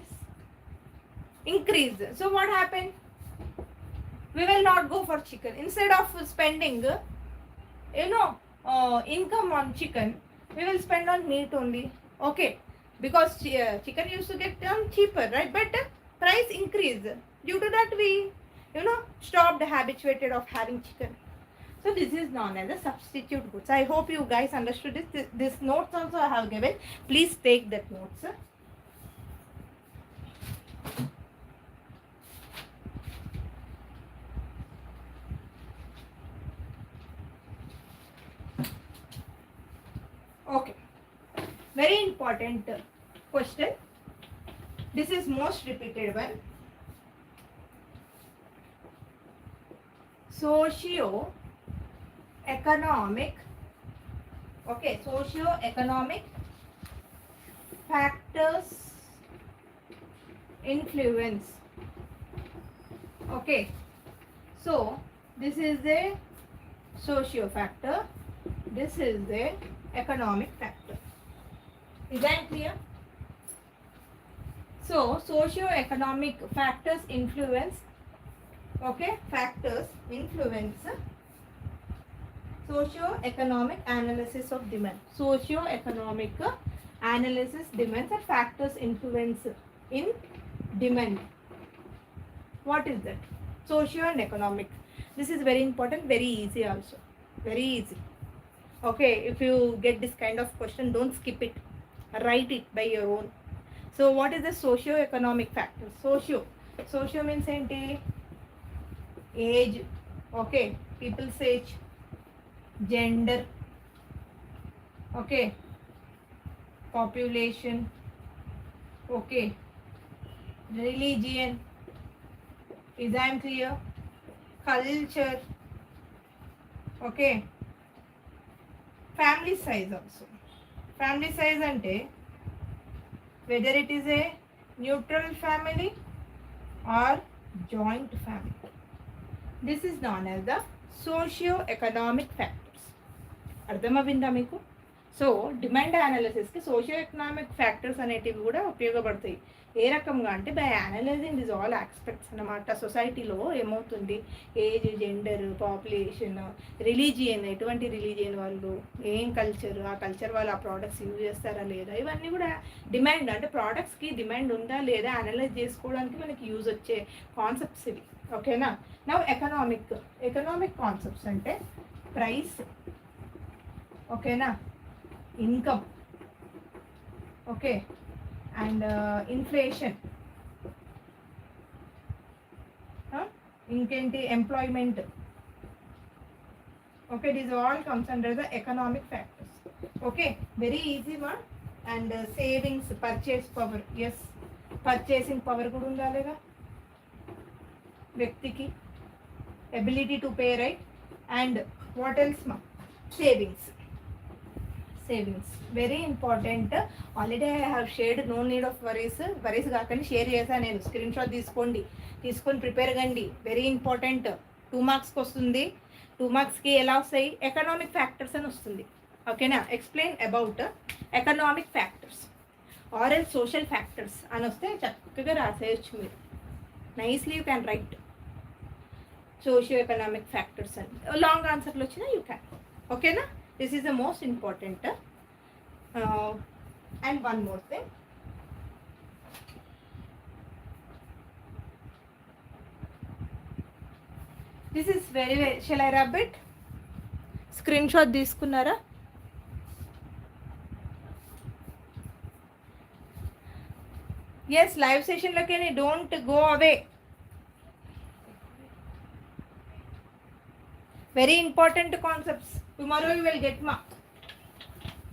increased. So what happened? We will not go for chicken. Instead of spending income on chicken, we will spend on meat only, okay, because chicken used to get cheaper, right? But price increase. Due to that, we stopped habituated of having chicken. So this is known as a substitute goods. I hope you guys understood this notes also I have given. Please take that notes. Okay. Very important question. This is most repeated one. Socio-economic, okay, socio-economic factors influence, okay. So this is the socio factor, this is the economic factor. Is that clear? So socio-economic factors influence, okay, factors influence socio-economic analysis of demand. Socio-economic analysis demands and factors influence in demand. What is that? Socio and economic. This is very important, very easy also. Very easy. Okay, if you get this kind of question, don't skip it. Write it by your own. So what is the socio-economic factors? Socio means age, okay, people's age, gender, okay, population, okay, religion, is I clear, culture, okay, family size also. Family size ante whether it is a neutral family or joint family. This is known as the socio-economic factors. అర్థమవుతుందా మీకు? So demand అనాలిసిస్కి socio economic factors అనేటివి కూడా ఉపయోగపడతాయి. ఏ రకంగా అంటే by analysing this all aspects అన్నమాట. సొసైటీలో ఏమవుతుంది, ఏజ్, జెండర్, పాపులేషన్, రిలీజియన్, ఎటువంటి రిలీజియన్ వాళ్ళు, ఏం కల్చర్, ఆ కల్చర్ వాళ్ళు ఆ ప్రోడక్ట్స్ యూజ్ చేస్తారా లేదా, ఇవన్నీ కూడా డిమాండ్ అంటే ప్రోడక్ట్స్కి డిమాండ్ ఉందా లేదా అనలైజ్ చేసుకోవడానికి మనకి యూజ్ వచ్చే కాన్సెప్ట్స్ ఇవి, ఓకేనా. నౌ ఎకనామిక్ కాన్సెప్ట్స్ అంటే ప్రైస్, ఓకేనా, ఇన్కమ్, ఓకే, అండ్ ఇన్ఫ్లేషన్, ఇంకేంటి, employment, okay, these all comes under the economic factors. Okay, very easy one. And savings, purchase power, yes, purchasing power కూడా ఉండాలిగా వ్యక్తికి, ability to pay, right. And what else మా, savings very important. Already I have shared, no need of worries కాకండి, share చేశాను నేను. Screenshot తీసుకొని prepare కండి. Very important. 2 మార్క్స్కి వస్తుంది. 2 మార్క్స్కి ఎలా వస్తాయి? ఎకనామిక్ ఫ్యాక్టర్స్ అని వస్తుంది, ఓకేనా. Explain about economic factors or else social factors అని వస్తే చక్కగా రాసేయచ్చు మీరు. Nicely you can write socio economic factors అని. లాంగ్ ఆన్సర్లు వచ్చినా యూ క్యాన్, ఓకేనా. This is the most important. And one more thing. This is very very shall I rub it? Screenshot తీసుకున్నారా? ఎస్, లైవ్ సెషన్లోకి don't go away. Very important concepts. Tomorrow you will get mark.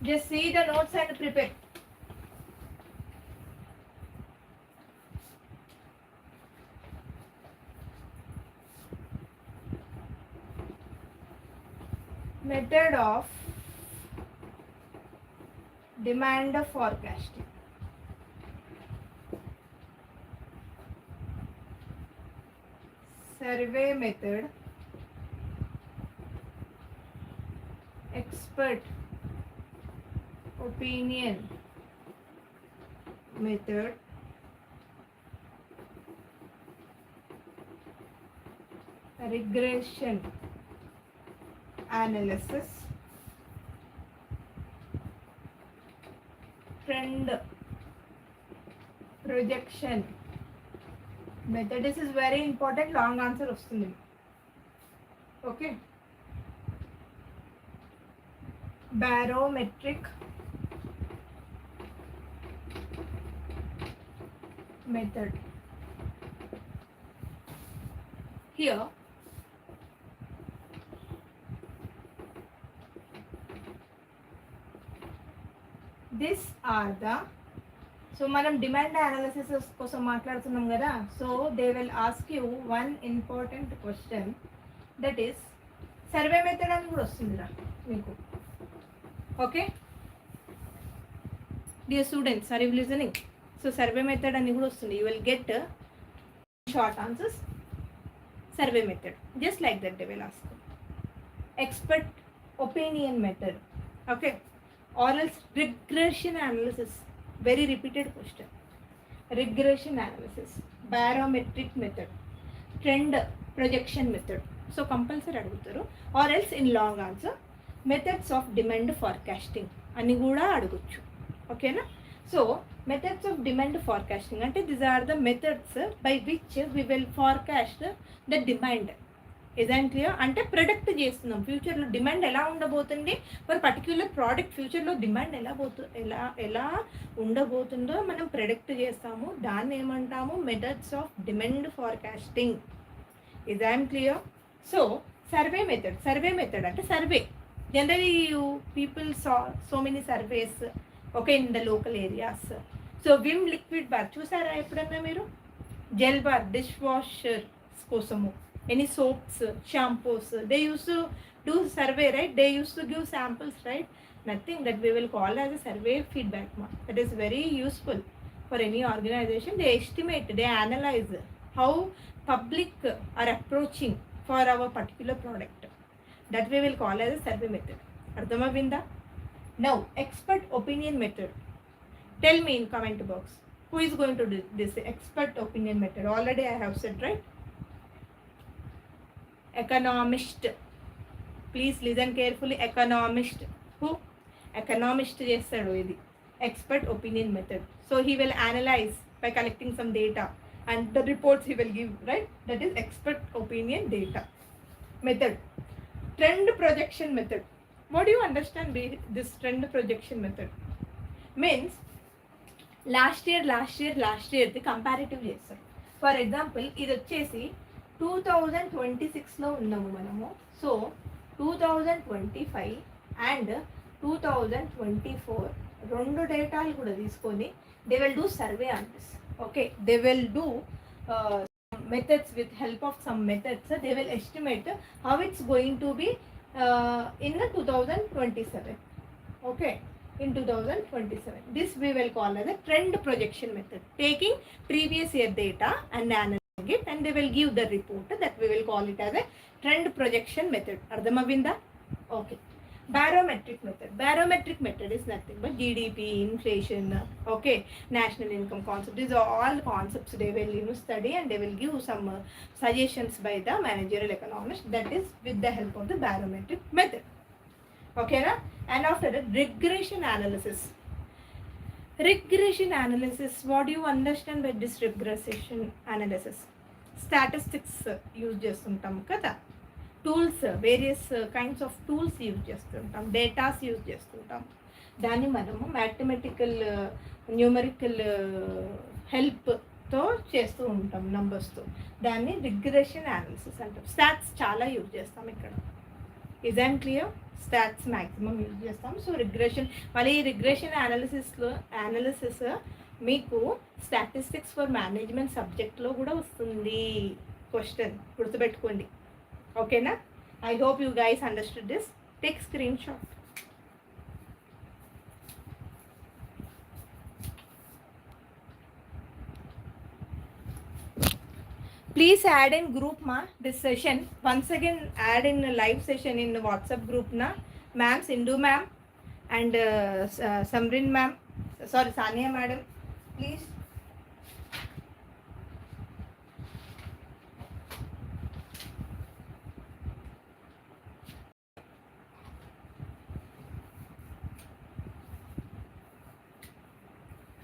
Just see the notes and prepare. Method of demand forecasting. Survey method. Expert opinion method, regression analysis, trend projection method. This is very important. Long answer వస్తుంది. Okay. Barometric method. Here these are the, so మనం demand analysis కోసం మాట్లాడుతున్నాం కదా. So they will ask you one important question, that is survey method అని కూడా వస్తుందిరా మీకు. Okay dear students, are you listening? So survey method అని కూడా వస్తుంది. You will get short answers, survey method, just like that they will ask. Expert opinion method, okay, or else regression analysis, very repeated question. Regression analysis, barometric method, trend projection method. So compulsory అడుగుతారు. or else in long answer methods of demand forecasting అని కూడా అడగొచ్చు. ఓకేనా? So methods of demand forecasting అంటే these are the methods by which we will forecast the demand. ఇదేం clear? అంటే product చేస్తున్నాం ఫ్యూచర్లో డిమాండ్ ఎలా ఉండబోతుంది, ఫర్ పర్టిక్యులర్ ప్రోడక్ట్ ఫ్యూచర్లో డిమాండ్ ఎలా ఉండబోతుందో మనం ప్రొడక్ట్ చేస్తాము. దాన్ని ఏమంటాము? Methods of demand forecasting. ఇదేం క్లియర్? సో సర్వే మెథడ్ అంటే survey. Generally people so many surveys, okay, in the local areas. So Vim liquid bar చూసారా ఎప్పుడన్నా మీరు? జెల్ బార్ డిష్ వాషర్స్ కోసము, any soaps, shampoos, they used to do survey, right? They used to give samples, right? Nothing that we will call as a survey feedback mark. That is very useful for any organization. They estimate, they analyze how public are approaching for our particular product. That we will call as a survey method. Ardhamavinda? Now expert opinion method. Tell me in comment box, who is going to do this expert opinion method? Already I have said, right? Economist, please listen carefully. Economist, who? Economist చేస్తాడు ఇది expert opinion method. So he will analyse by collecting some data and the reports he will give, right? That is expert opinion data method. Trend projection method. What you understand this trend projection method? Means last ఇయర్ది comparative చేస్తారు. For example ఇది వచ్చేసి 2026లో ఉన్నాము మనము. So 2025 and 2024 రెండు డేటాలు కూడా తీసుకొని they will do survey on this. Okay, they will do methods with help of some methods. They will estimate how it's going to be in 2027. Okay, in 2027. This we will call as a trend projection method, taking previous year data and analyzing it, and they will give the report. That we will call it as a trend projection method. Ardhamavinda? Okay. Barometric method is nothing but GDP, inflation, okay, national income concept. These are all concepts they will study, and they will give some suggestions by the managerial economist. That is with the help of the barometric method. Okay, na? And after that, regression analysis. What do you understand by this regression analysis? Statistics use చేస్తుంటాం కదా. Tools, various kinds of tools use చేస్తుంటాం, datas use చేస్తుంటాం. దాన్ని మనము mathematical numerical హెల్ప్తో చేస్తూ ఉంటాం, నంబర్స్తో. దాన్ని regression analysis అంటాం. స్టాట్స్ చాలా యూజ్ చేస్తాం ఇక్కడ. Is and clear? Stats maximum use చేస్తాం. సో రిగ్రెషన్, మళ్ళీ రిగ్రెషన్ అనాలిసిస్ మీకు స్టాటిస్టిక్స్ ఫర్ మేనేజ్మెంట్ సబ్జెక్ట్లో కూడా వస్తుంది క్వశ్చన్, గుర్తుపెట్టుకోండి. ఓకేనా? I hope you guys understood this. Take screen shot. Please add in group ma this session. Once again add in live session in WhatsApp group na. Ma'am, Sindhu ma'am and Samrin ma'am. Sorry, Sania madam. Please.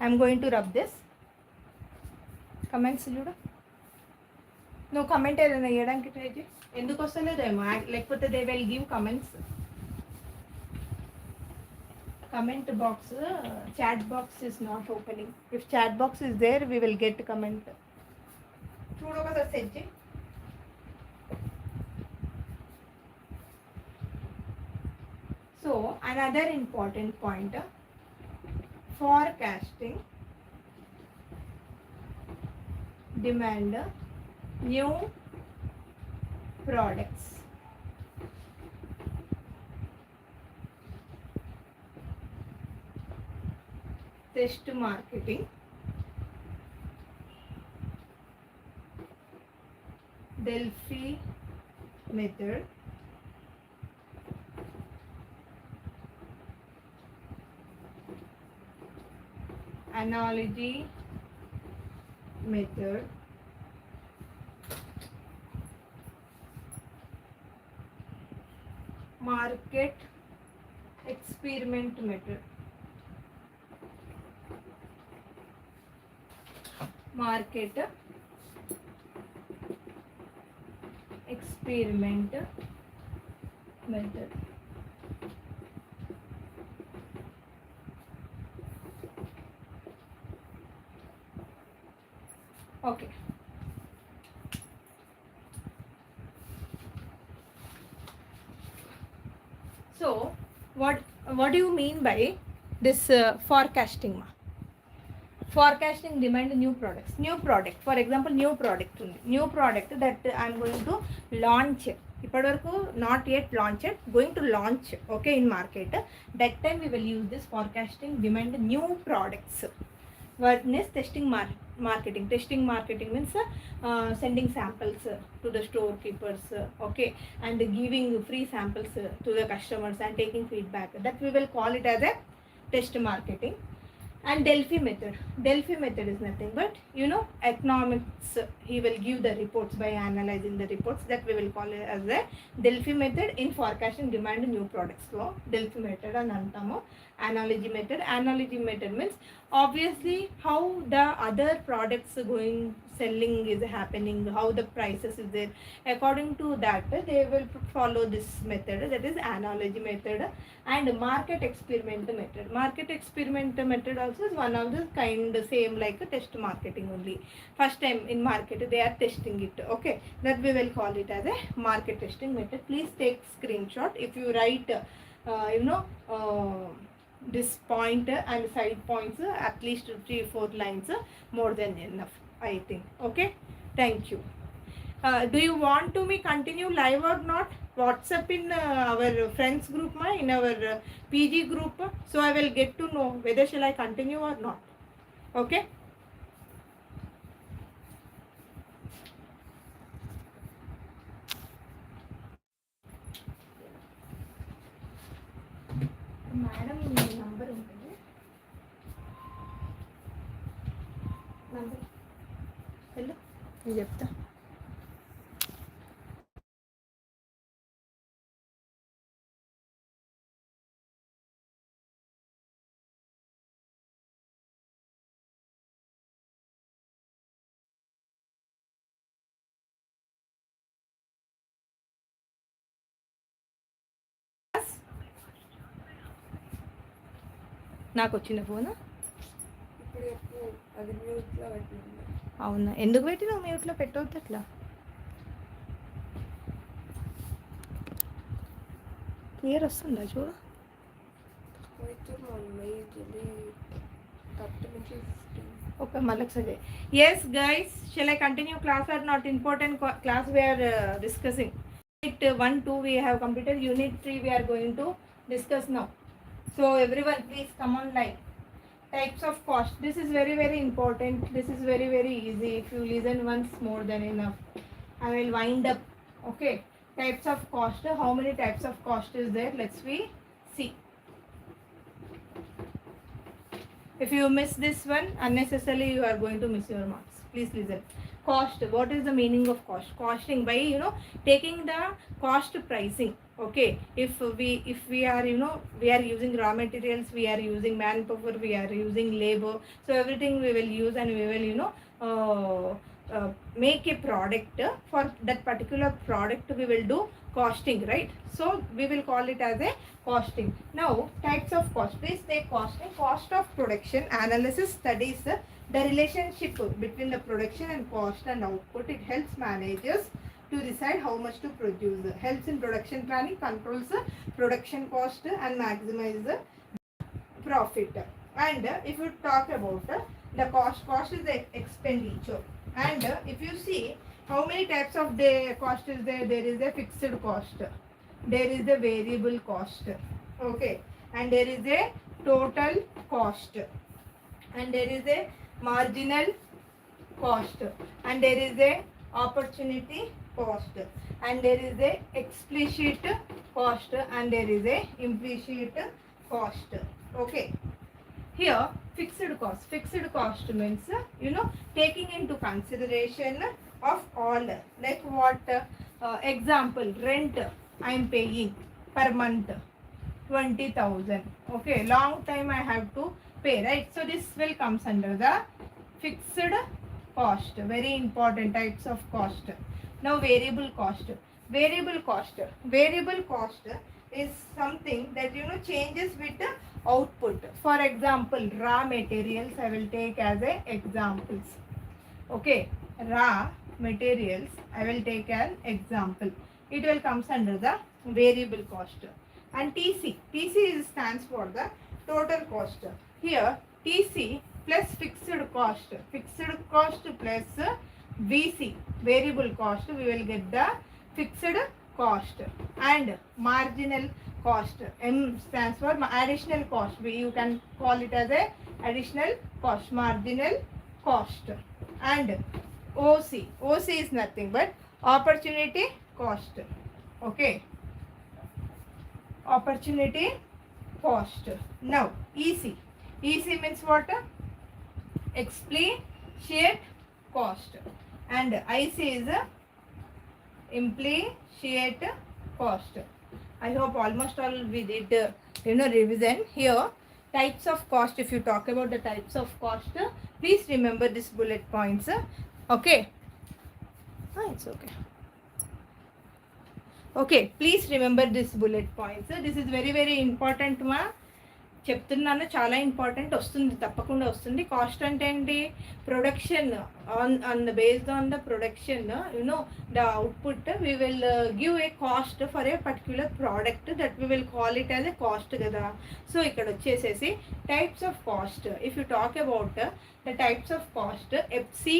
I'm going to rub this. Comments చూడు. నువ్వు comment ఏదైనా వేయడానికి try చేయి. ఎందుకు వస్తలేదేమో, లేకపోతే they will give comments. Comment box, chat box is not opening. If chat box is there, we will get comment. చూడు ఒకసారి set చేయి. So another important point, forecasting demand new products. Test marketing, Delphi method, analogy method, market experiment method. Market experiment method. Okay. So what do you mean by this forecasting? Forecasting demand new products. New product, for example, new product that I'm going to launch. ఇప్పటివరకు not yet launched, going to launch, okay, in market. That time we will use this forecasting demand new products. One is testing marketing. Testing marketing means sending samples to the storekeepers, okay, and giving free samples to the customers and taking feedback. That we will call it as a test marketing. And Delphi method is nothing but, economics. He will give the reports by analyzing the reports. That we will call it as a Delphi method in forecasting demand new products. So Delphi method and antamo. Analogy method means obviously how the other products selling is happening, how the prices is there. According to that, they will follow this method, that is analogy method. And market experiment method also is one of the kind, same like a test marketing only. First time in market they are testing it, okay, that we will call it as a market testing method. Please take screenshot. If you write this point and side points, at least 3-4 lines, more than enough, I think. Okay, thank you. Do you want to me continue live or not? WhatsApp in our friends group, in our PG group, so I will get to know whether shall I continue or not. Okay. Madam, number ఉంటుంది, number వెళ్ళు, నేను చెప్తా. నాకు వచ్చిన phone ఇప్పుడు చెప్పు, అది మ్యూట్లో పెట్టింది. అవునా, ఎందుకు పెట్టినావు మ్యూట్లో? పెట్టవద్దు అట్లా. క్లియర్ వస్తుందా చూడు. పోయితే మా అమ్మాయి జల్దీ 30 నుంచి 15. Okay, Malak Sajay. Yes, guys, shall I continue class or not? Important class we are discussing. Unit 1, 2 we have completed. Unit 3 we are going to discuss now. So everyone, please come on line. Types of cost. This is very, very important. This is very, very easy. If you listen once, more than enough. I will wind up. Okay. Types of cost. How many types of cost is there? Let's we see. If you miss this one, unnecessarily you are going to miss your marks. Please listen. Cost. What is the meaning of cost? Costing, by taking the cost pricing. Okay. If we are we are using raw materials, we are using manpower, we are using labor. So everything we will use, and we will make a product. For that particular product we will do costing, right? So we will call it as a costing. Now types of cost. Please take costing. Cost of production analysis studies the relationship between the production and cost and output. It helps managers to decide how much to produce. Helps in production planning, controls production cost and maximize the profit. And if you talk about the cost is the expenditure. And if you see how many types of the cost is there, there is a fixed cost, there is a variable cost, okay, and there is a total cost, and there is a marginal cost, and there is a opportunity cost, and there is a explicit cost, and there is a implicit cost. Okay, here fixed cost means taking into consideration of all, like what, example, rent I am paying per month 20,000. Okay, long time I have to pay, right? So this will comes under the fixed cost. Very important types of cost. Now variable cost. Variable cost is something that changes with the output. For example, raw materials I will take as a examples. Okay, raw materials I will take an example. It will comes under the variable cost. And TC stands for the total cost. Here TC plus fixed cost plus VC, variable cost, we will get the fixed cost. And marginal cost, M stands for additional cost. You can call it as a additional cost, marginal cost. And OC is nothing but opportunity cost. Okay, opportunity cost. Now EC means what? Explicit cost. And IC is implicit cost. I hope almost all we did revision. Here types of cost. If you talk about the types of cost, please remember this bullet points. Okay, it's okay. Okay, please remember this bullet points. This is very, very important ma. చెప్తున్నాను, చాలా important. వస్తుంది, తప్పకుండా వస్తుంది. Cost అంటే ఏంటి? Production on the based on the production the output we will give a cost for a particular product, that we will call it as a cost కదా. So ఇక్కడ వచ్చేసేసి types of cost. If you talk about the types of cost, FC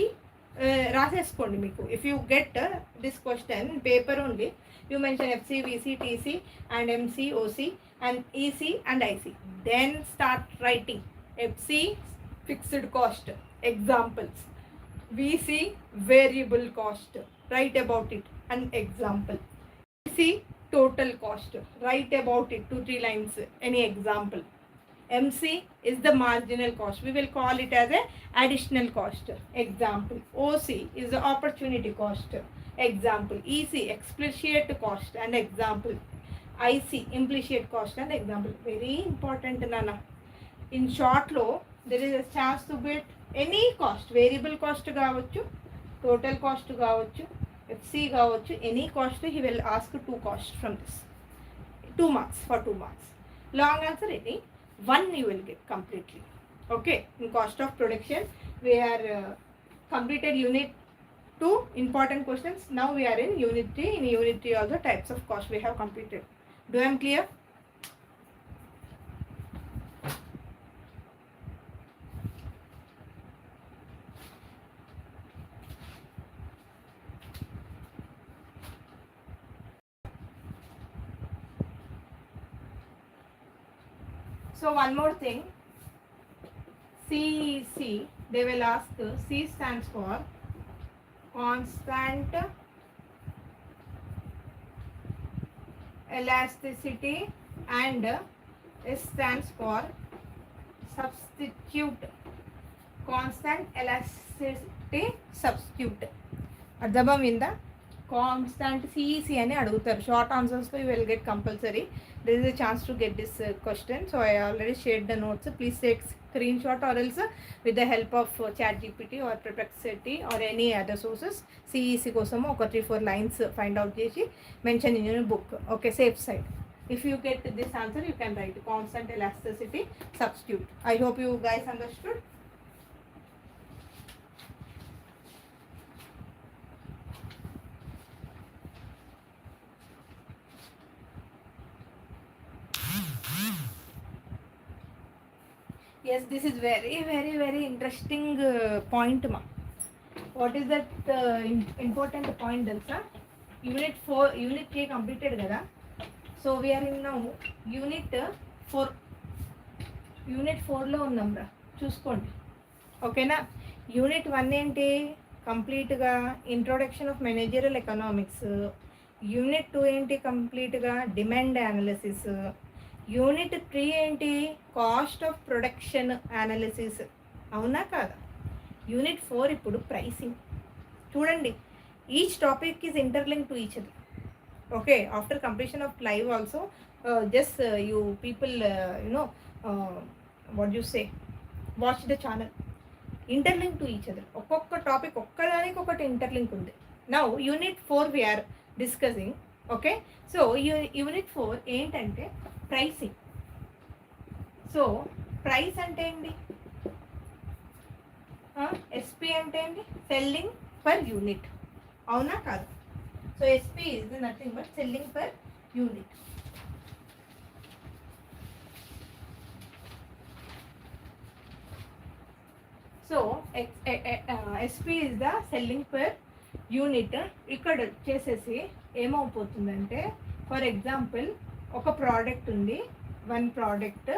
రాసేసుకోండి. మీకు if you get this question paper only, you mention FC, VC, TC and MC, OC and EC and IC. Then start writing. FC fixed cost, examples. VC variable cost, write about it, an example. EC total cost, write about it, 2-3 lines, any example. MC is the marginal cost, we will call it as a additional cost, example. OC is the opportunity cost, example. EC explicit cost and example. IC implicit cost and example. Very important nana. In short lo there is a chance to get any cost. Variable cost కావచ్చు, total cost కావచ్చు, FC కావచ్చు, any cost. He will ask 2 costs from this. 2 marks for 2 marks. Long answer any. 1 you will get completely. Okay, in cost of production we are completed unit 2 important questions. Now we are in unit 3. In unit 3 also types of cost we have completed. Do I am clear? So one more thing, CEC, they will ask, C stands for constant elasticity and S stands for substitute, constant elasticity substitute. అర్థమైందా? Constant CEC అని అడుగుతారు. Short ఆన్సర్స్లో you will get compulsory. there is a chance to get this question, so I already shared the notes. Please take screenshot or else with the help of ChatGPT or Perplexity or any other sources CEC కోసము ఒక 3-4 lines find out చేసి mention in your book. Okay, safe side. If you get this answer, you can write constant elasticity substitute. I hope you guys understood. Yes, this is very interesting point ma. What is that important point తెలుసా? unit 3 completed కదా. So we are in now unit 4 లో ఉన్నాం రా, చూసుకోండి. ఓకేనా? Unit 1 ఏంటి? కంప్లీట్గా introduction of managerial economics. Unit 2 ఏంటి? కంప్లీట్గా డిమాండ్ అనాలిసిస్. యూనిట్ 3 ఏంటి? Cost of production analysis. అవునా కాదా? యూనిట్ 4 ఇప్పుడు ప్రైసింగ్. చూడండి, each topic is interlink to each other. Okay, after completion of live also just you people what you say, watch the channel. Interlink to each other. ఒక్కొక్క topic ఒక్కదానికి ఒకటి interlink ఉంది. Now unit 4 we're discussing. Okay, so unit 4 ఏంటంటే pricing. So price అంటే ఏంటి? SP అంటే ఏంటి? Selling per unit. అవునా కాదు? So SP is nothing but selling per unit. So SP is the selling per unit. ఇక్కడ వచ్చేసేసి ఏమవుతుందంటే, ఫర్ ఎగ్జాంపుల్ ఒక ప్రోడక్ట్ ఉంది, 1 ప్రోడక్ట్,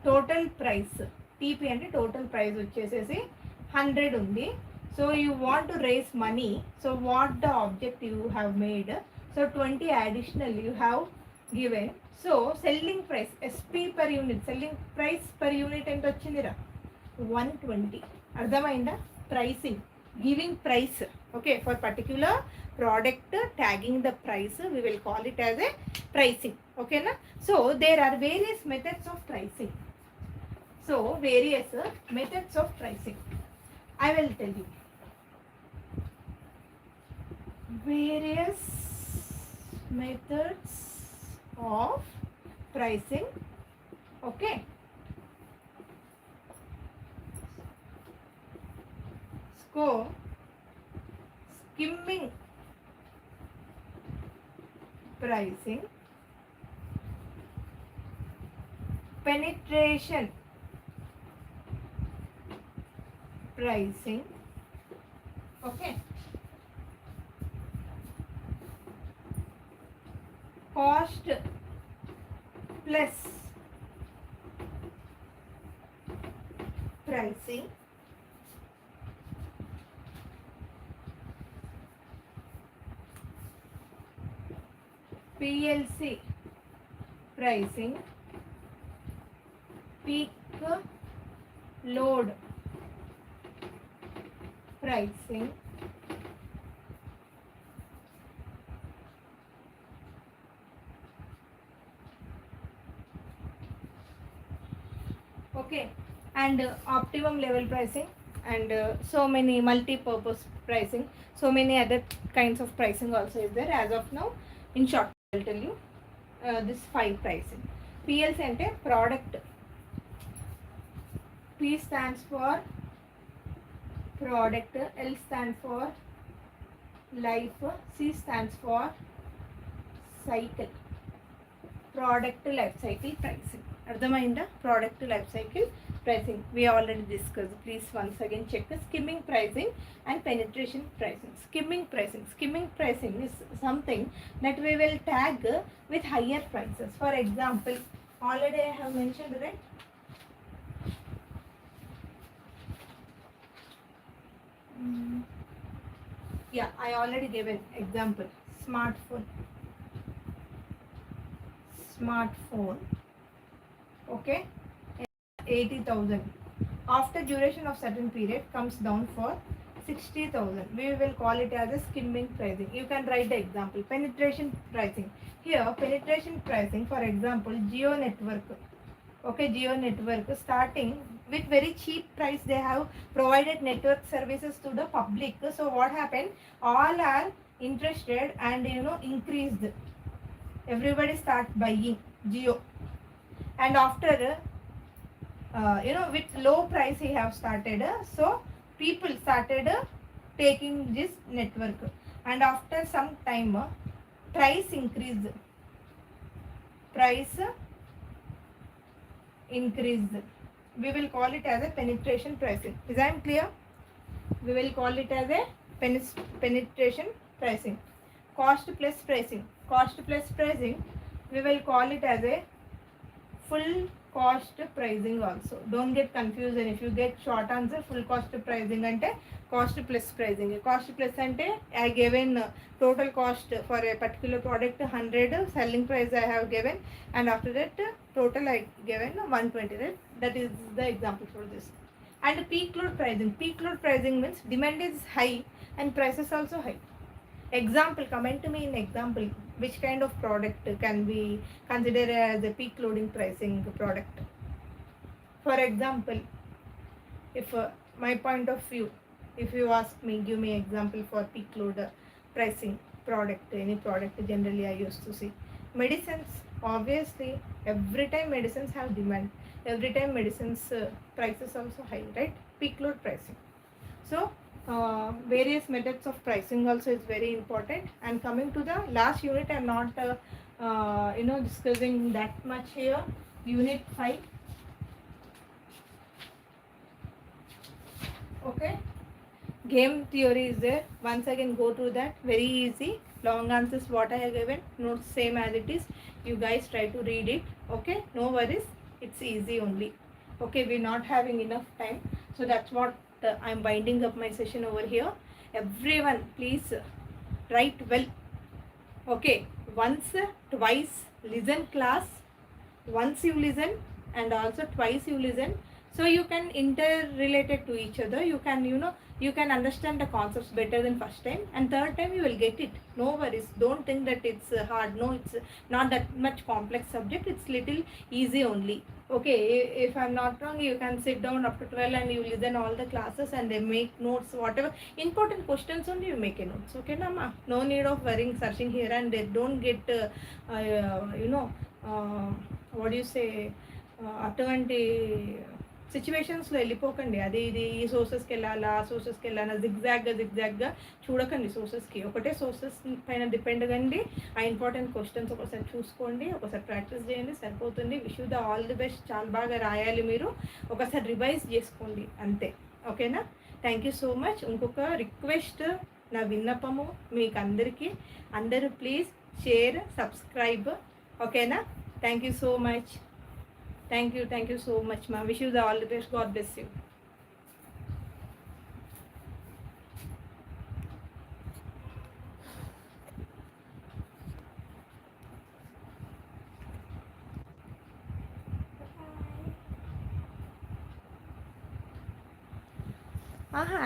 టోటల్ ప్రైస్ టీపీ అంటే టోటల్ ప్రైస్ వచ్చేసేసి 100 ఉంది. So you want to raise money. So what the object you have made? So 20 additional you have given. So selling price SP per unit, selling price per unit ఎంత వచ్చిందిరా? 120. అర్థమైందా? Pricing, giving price. Okay, for particular product tagging the price, we will call it as a pricing. Okay na? So there are various methods of pricing. So various methods of pricing, I will tell you. Various methods of pricing. Okay, skimming pricing, penetration pricing. Okay, cost plus pricing, PLC pricing, peak load pricing, okay, and optimum level pricing, and so many multi-purpose pricing, so many other kinds of pricing also is there. As of now, in short, I'll tell you this 5 pricing. PLC అంటే product P stands for product, L stands for life, C stands for cycle. Product life cycle pricing. అర్థమైందా? Product life cycle pricing we already discussed. Please once again check the skimming pricing and penetration pricing. Skimming pricing is something that we will tag with higher prices. For example, already I have mentioned, right? Yeah, I already gave an example. Smartphone, okay, 80,000. After duration of certain period comes down for 60,000. We will call it as a skimming pricing. You can write the example. Penetration pricing. Here penetration pricing, for example, Geo network. Okay, Geo network starting with very cheap price. They have provided network services to the public. So what happened? All are interested and increased. Everybody start buying Geo, and after with low price he have started, so people started taking this network, and after some time price increased. We will call it as a penetration pricing. Is that clear? We will call it as a penetration pricing. Cost plus pricing, we will call it as a full cost pricing also. Don't get confused, and if you get short answer, full cost pricing ante cost plus pricing. Cost plus ante I given total cost for a particular product 100, selling price I have given, and after that total I given 120, right? That is the example for this. And peak load pricing means demand is high and prices also high. Example, comment to me in example which kind of product can be considered as a peak loading pricing product. For example, if my point of view, if you ask me, give me example for peak load pricing product. Any product generally I used to see medicines. Obviously every time medicines have demand, every time medicines prices also high, right? Peak load pricing. So various methods of pricing also is very important. And coming to the last unit, I am not discussing that much here. Unit 5. Okay, game theory is there. Once again go through that. Very easy. Long answers what I have given, notes same as it is. You guys try to read it. Okay, no worries, it's easy only. Okay, we're not having enough time, so that's what I'm winding up my session over here. Everyone please write well. Okay, once, twice listen class. Once you listen and also twice you listen, so you can interrelated to each other. You can you can understand the concepts better than first time, and third time you will get it. No worries, don't think that it's hard. No, it's not that much complex subject. It's little easy only. Okay, if I'm not wrong, you can sit down up to 12 and you listen all the classes and they make notes. Whatever important questions only you make a notes. Okay, Nama? No need of worrying, searching here and there. Don't get what do you say, అటువంటి సిచ్యువేషన్స్లో వెళ్ళిపోకండి. అది ఇది ఈ సోర్సెస్కి వెళ్ళాలా, సోర్సెస్కి వెళ్ళాలా, జిగ్జాగ్గా చూడకండి. సోర్సెస్కి ఒకటే sources పైన డిపెండ్ కండి. ఆ ఇంపార్టెంట్ క్వశ్చన్స్ ఒకసారి చూసుకోండి, ఒకసారి ప్రాక్టీస్ చేయండి, సరిపోతుంది. Wish you the all the best. చాలా బాగా రాయాలి మీరు. ఒకసారి రివైజ్ చేసుకోండి అంతే. ఓకేనా? Thank you so much. ఇంకొక రిక్వెస్ట్, నా విన్నపము మీకు అందరికీ, అందరూ ప్లీజ్ షేర్, సబ్స్క్రైబ్. ఓకేనా? Thank you so much. Thank you so much, ma. Wish you the all the best. God bless you. Aha,